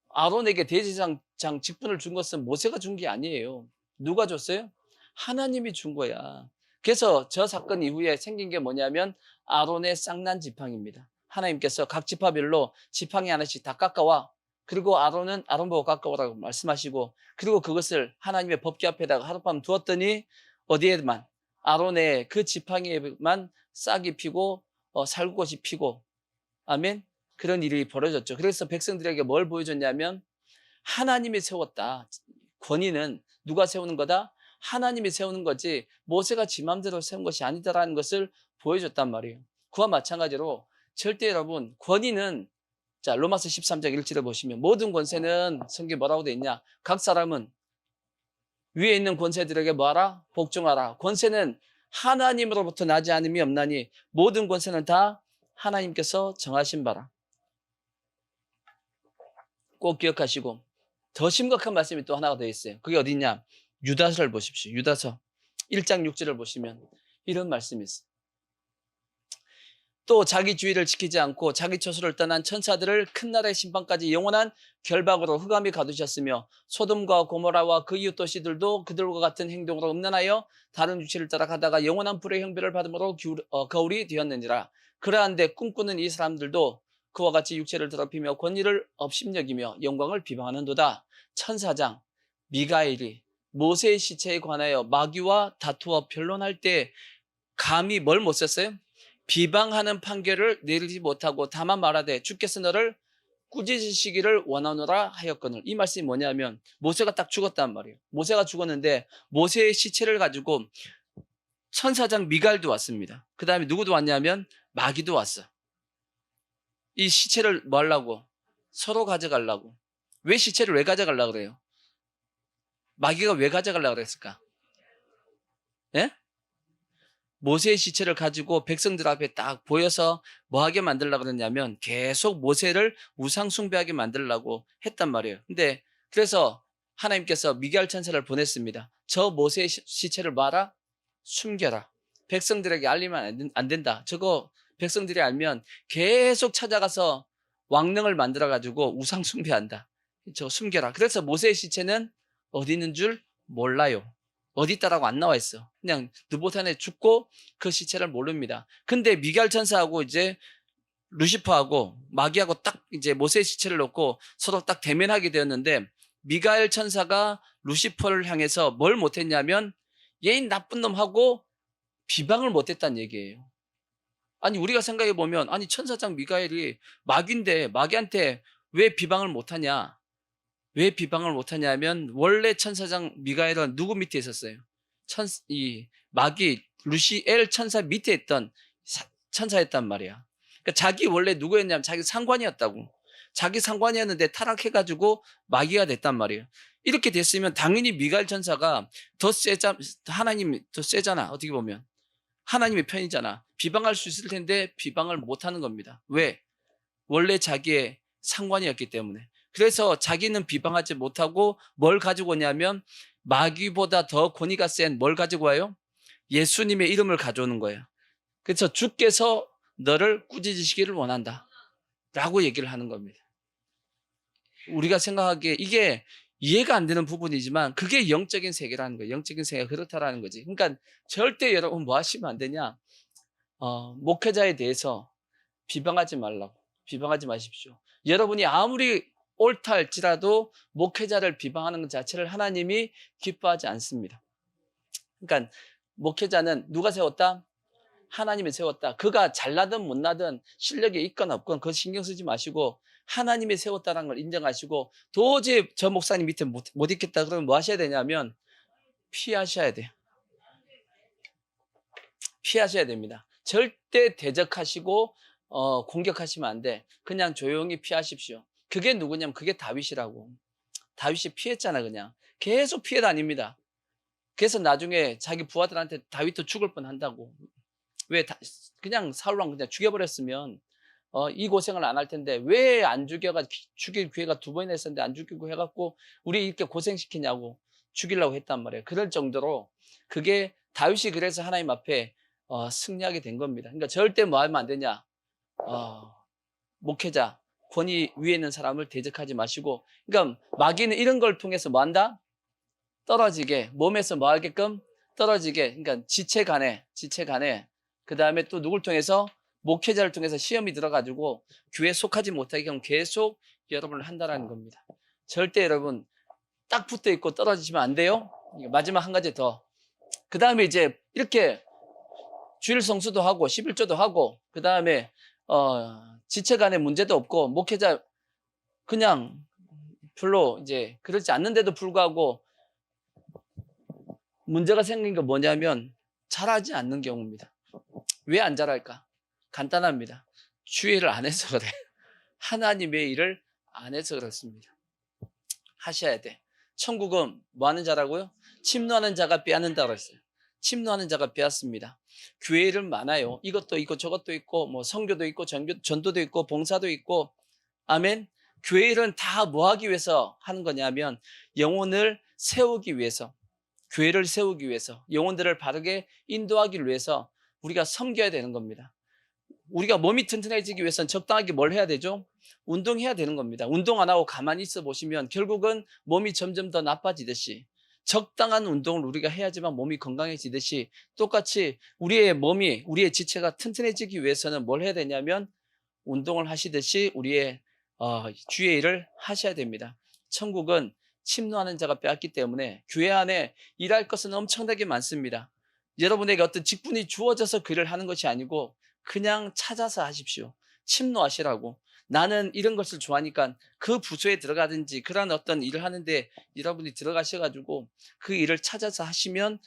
아론에게 대제사장 직분을 준 것은 모세가 준 게 아니에요. 누가 줬어요? 하나님이 준 거야. 그래서 저 사건 이후에 생긴 게 뭐냐면 아론의 쌍난 지팡입니다. 하나님께서 각 지파별로 지팡이 하나씩 다 깎아와. 그리고 아론은 아론 보고 깎아오라고 말씀하시고, 그리고 그것을 하나님의 법궤 앞에다가 하룻밤 두었더니 어디에만, 아론의 그 지팡이에만 싹이 피고 살구꽃이 피고, 아멘. 그런 일이 벌어졌죠. 그래서 백성들에게 뭘 보여줬냐면 하나님이 세웠다. 권위는 누가 세우는 거다? 하나님이 세우는 거지 모세가 지 맘대로 세운 것이 아니다라는 것을 보여줬단 말이에요. 그와 마찬가지로 절대 여러분, 권위는, 자 로마서 13장 1절을 보시면 모든 권세는, 성경에 뭐라고 돼 있냐? 각 사람은 위에 있는 권세들에게 뭐하라? 복종하라. 권세는 하나님으로부터 나지 않음이 없나니 모든 권세는 다 하나님께서 정하신 바라. 꼭 기억하시고, 더 심각한 말씀이 또 하나가 더 있어요. 그게 어디냐? 유다서를 보십시오. 유다서 1장 6절을 보시면 이런 말씀이 있어요. 또 자기 주의를 지키지 않고 자기 처소를 떠난 천사들을 큰 날의 심판까지 영원한 결박으로 흑암이 가두셨으며, 소돔과 고모라와 그 이웃 도시들도 그들과 같은 행동으로 음란하여 다른 주체를 따라가다가 영원한 불의 형벌을 받음으로 거울이 되었느니라. 그러한데 꿈꾸는 이 사람들도 그와 같이 육체를 더럽히며 권위를 업심여기며 영광을 비방하는도다. 천사장 미가엘이 모세의 시체에 관하여 마귀와 다투어 변론할 때 감히 뭘 못 썼어요? 비방하는 판결을 내리지 못하고 다만 말하되 주께서 너를 꾸짖으시기를 원하노라 하였거늘. 이 말씀이 뭐냐면 모세가 딱 죽었단 말이에요. 모세가 죽었는데 모세의 시체를 가지고 천사장 미갈도 왔습니다. 그 다음에 누구도 왔냐면 마귀도 왔어. 이 시체를 뭐 하려고? 서로 가져가려고. 왜 시체를 왜 가져가려고 그래요? 마귀가 왜 가져가려고 그랬을까? 예? 모세의 시체를 가지고 백성들 앞에 딱 보여서 뭐 하게 만들려고 그랬냐면 계속 모세를 우상숭배하게 만들려고 했단 말이에요. 근데 그래서 하나님께서 미가엘 천사를 보냈습니다. 저 모세의 시체를 봐라, 숨겨라. 백성들에게 알리면 안 된다. 저거 백성들이 알면 계속 찾아가서 왕릉을 만들어가지고 우상숭배한다. 저거 숨겨라. 그래서 모세의 시체는 어디 있는 줄 몰라요. 어디 있다라고 안 나와 있어. 그냥 느보탄에 죽고 그 시체를 모릅니다. 근데 미가엘 천사하고 이제 루시퍼하고 마귀하고 딱 이제 모세의 시체를 놓고 서로 딱 대면하게 되었는데, 미가엘 천사가 루시퍼를 향해서 뭘 못했냐면 얘 나쁜 놈하고 비방을 못했다는 얘기예요. 아니 우리가 생각해 보면, 아니 천사장 미가엘이 마귀인데 마귀한테 왜 비방을 못하냐? 왜 비방을 못하냐면 원래 천사장 미가엘은 누구 밑에 있었어요? 이 마귀 루시엘 천사 밑에 있던 천사였단 말이야. 그러니까 자기 원래 누구였냐면 자기 상관이었다고. 자기 상관이었는데 타락해가지고 마귀가 됐단 말이에요. 이렇게 됐으면 당연히 미가엘 천사가 하나님이 더 세잖아. 어떻게 보면 하나님의 편이잖아. 비방할 수 있을 텐데 비방을 못하는 겁니다. 왜? 원래 자기의 상관이었기 때문에. 그래서 자기는 비방하지 못하고 뭘 가지고 오냐면 마귀보다 더 권위가 센 뭘 가지고 와요? 예수님의 이름을 가져오는 거예요. 그래서 주께서 너를 꾸짖으시기를 원한다 라고 얘기를 하는 겁니다. 우리가 생각하기에 이게 이해가 안 되는 부분이지만 그게 영적인 세계라는 거예요. 영적인 세계가 그렇다라는 거지. 그러니까 절대 여러분 뭐 하시면 안 되냐? 목회자에 대해서 비방하지 말라고. 비방하지 마십시오. 여러분이 아무리 옳다 할지라도 목회자를 비방하는 것 자체를 하나님이 기뻐하지 않습니다. 그러니까 목회자는 누가 세웠다? 하나님이 세웠다. 그가 잘나든 못나든 실력이 있건 없건 그거 신경 쓰지 마시고 하나님이 세웠다는 걸 인정하시고 도저히 저 목사님 밑에 못 있겠다 그러면 뭐 하셔야 되냐면 피하셔야 돼요. 피하셔야 됩니다. 절대 대적하시고 공격하시면 안 돼. 그냥 조용히 피하십시오. 그게 누구냐면 그게 다윗이라고. 다윗이 피했잖아 그냥. 계속 피해 다닙니다. 그래서 나중에 자기 부하들한테 다윗도 죽을 뻔한다고. 왜 그냥 사울왕 그냥 죽여버렸으면 이 고생을 안 할 텐데 왜 안 죽여가 죽일 기회가 2번이나 있었는데 안 죽이고 해갖고 우리 이렇게 고생시키냐고 죽이려고 했단 말이에요. 그럴 정도로 그게 다윗이 그래서 하나님 앞에 승리하게 된 겁니다. 그러니까 절대 뭐 하면 안 되냐? 목회자 권위 위에 있는 사람을 대적하지 마시고, 그러니까 마귀는 이런 걸 통해서 뭐 한다? 떨어지게, 몸에서 뭐 하게끔 떨어지게, 그러니까 지체 간에 그 다음에 또 누굴 통해서? 목회자를 통해서 시험이 들어가지고 교회에 속하지 못하게 하면 계속 여러분을 한다라는 겁니다. 절대 여러분 딱 붙어 있고 떨어지시면 안 돼요. 마지막 한 가지 더. 그 다음에 이제 이렇게 주일 성수도 하고 11조도 하고 그 다음에 지체 간에 문제도 없고 목회자 그냥 별로 이제 그렇지 않는데도 불구하고 문제가 생긴 게 뭐냐면 잘하지 않는 경우입니다. 왜 안 잘할까? 간단합니다. 주의를 안 해서 그래. 하나님의 일을 안 해서 그렇습니다. 하셔야 돼. 천국은 뭐 하는 자라고요? 침노하는 자가 빼앗는다고 그랬어요. 침노하는 자가 빼앗습니다. 교회 일은 많아요. 이것도 있고 저것도 있고 뭐 선교도 있고 전도도 있고 봉사도 있고. 아멘. 교회 일은 다 뭐 하기 위해서 하는 거냐면 영혼을 세우기 위해서, 교회를 세우기 위해서, 영혼들을 바르게 인도하기 위해서 우리가 섬겨야 되는 겁니다. 우리가 몸이 튼튼해지기 위해서는 적당하게 뭘 해야 되죠? 운동해야 되는 겁니다. 운동 안 하고 가만히 있어 보시면 결국은 몸이 점점 더 나빠지듯이 적당한 운동을 우리가 해야지만 몸이 건강해지듯이 똑같이 우리의 몸이, 우리의 지체가 튼튼해지기 위해서는 뭘 해야 되냐면 운동을 하시듯이 우리의 주의 일을 하셔야 됩니다. 천국은 침노하는 자가 빼앗기 때문에 교회 안에 일할 것은 엄청나게 많습니다. 여러분에게 어떤 직분이 주어져서 그 일을 하는 것이 아니고 그냥 찾아서 하십시오. 침노하시라고. 나는 이런 것을 좋아하니까 그 부서에 들어가든지 그런 어떤 일을 하는데 여러분이 들어가셔가지고 그 일을 찾아서 하시면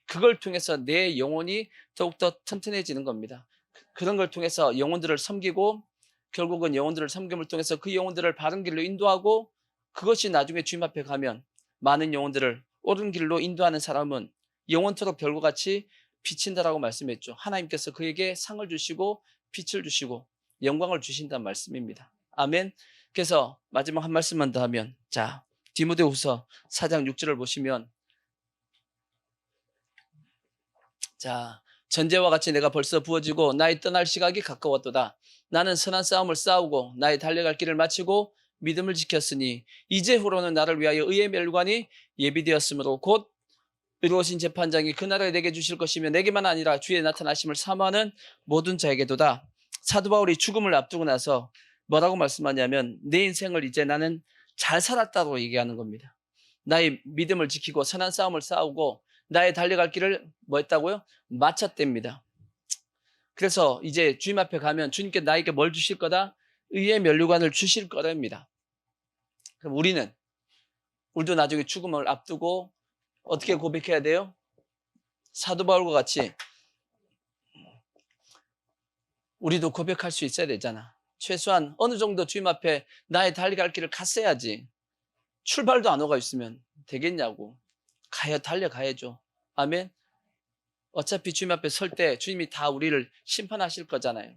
그걸 통해서 내 영혼이 더욱더 튼튼해지는 겁니다. 그런 걸 통해서 영혼들을 섬기고 결국은 영혼들을 섬김을 통해서 그 영혼들을 바른 길로 인도하고 그것이 나중에 주님 앞에 가면 많은 영혼들을 옳은 길로 인도하는 사람은 영원토록 별과 같이 비친다라고 말씀했죠. 하나님께서 그에게 상을 주시고 빛을 주시고 영광을 주신다는 말씀입니다. 아멘. 그래서 마지막 한 말씀만 더 하면, 자, 디모데후서 4장 6절을 보시면, 자, 전제와 같이 내가 벌써 부어지고 나의 떠날 시각이 가까웠도다. 나는 선한 싸움을 싸우고 나의 달려갈 길을 마치고 믿음을 지켰으니 이제후로는 나를 위하여 의의 멸관이 예비되었으므로 곧 이루어진 재판장이 그 나라에 내게 주실 것이며 내게만 아니라 주의 나타나심을 사모하는 모든 자에게도다. 사도 바울이 죽음을 앞두고 나서 뭐라고 말씀하냐면 내 인생을 이제 나는 잘 살았다고 얘기하는 겁니다. 나의 믿음을 지키고 선한 싸움을 싸우고 나의 달려갈 길을 뭐 했다고요? 마쳤답니다. 그래서 이제 주님 앞에 가면 주님께 나에게 뭘 주실 거다? 의의 면류관을 주실 거랍니다. 그럼 우리도 나중에 죽음을 앞두고 어떻게 고백해야 돼요? 사도 바울과 같이 우리도 고백할 수 있어야 되잖아. 최소한 어느 정도 주님 앞에 나의 달려갈 길을 갔어야지. 출발도 안 오가 있으면 되겠냐고. 달려가야죠. 아멘. 어차피 주님 앞에 설 때 주님이 다 우리를 심판하실 거잖아요.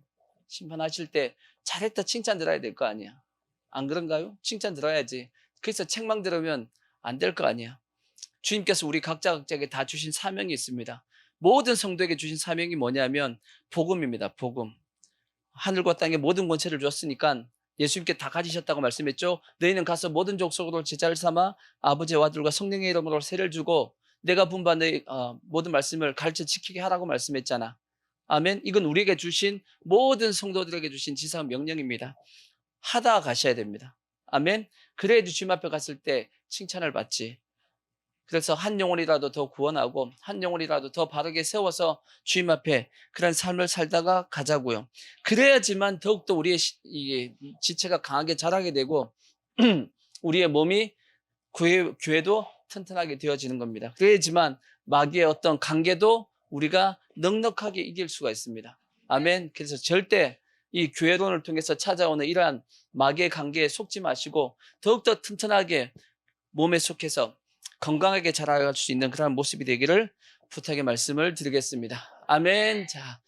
심판하실 때 잘했다 칭찬 들어야 될 거 아니야. 안 그런가요? 칭찬 들어야지. 그래서 책망 들으면 안 될 거 아니야. 주님께서 우리 각자에게 다 주신 사명이 있습니다. 모든 성도에게 주신 사명이 뭐냐면 복음입니다. 복음. 하늘과 땅의 모든 권세를 줬으니까 예수님께 다 가지셨다고 말씀했죠. 너희는 가서 모든 족속으로 제자를 삼아 아버지와 아들과 성령의 이름으로 세를 주고 내가 분부한 너희 모든 말씀을 가르쳐 지키게 하라고 말씀했잖아. 아멘. 이건 우리에게 주신 모든 성도들에게 주신 지상 명령입니다. 하다 가셔야 됩니다. 아멘. 그래야지 주님 앞에 갔을 때 칭찬을 받지. 그래서 한 영혼이라도 더 구원하고 한 영혼이라도 더 바르게 세워서 주님 앞에 그런 삶을 살다가 가자고요. 그래야지만 더욱더 우리의 이게 지체가 강하게 자라게 되고 우리의 몸이 교회도 튼튼하게 되어지는 겁니다. 그래야지만 마귀의 어떤 관계도 우리가 넉넉하게 이길 수가 있습니다. 아멘. 그래서 절대 이 교회론을 통해서 찾아오는 이러한 마귀의 관계에 속지 마시고 더욱더 튼튼하게 몸에 속해서 건강하게 자라갈 수 있는 그런 모습이 되기를 부탁의 말씀을 드리겠습니다. 아멘. 자,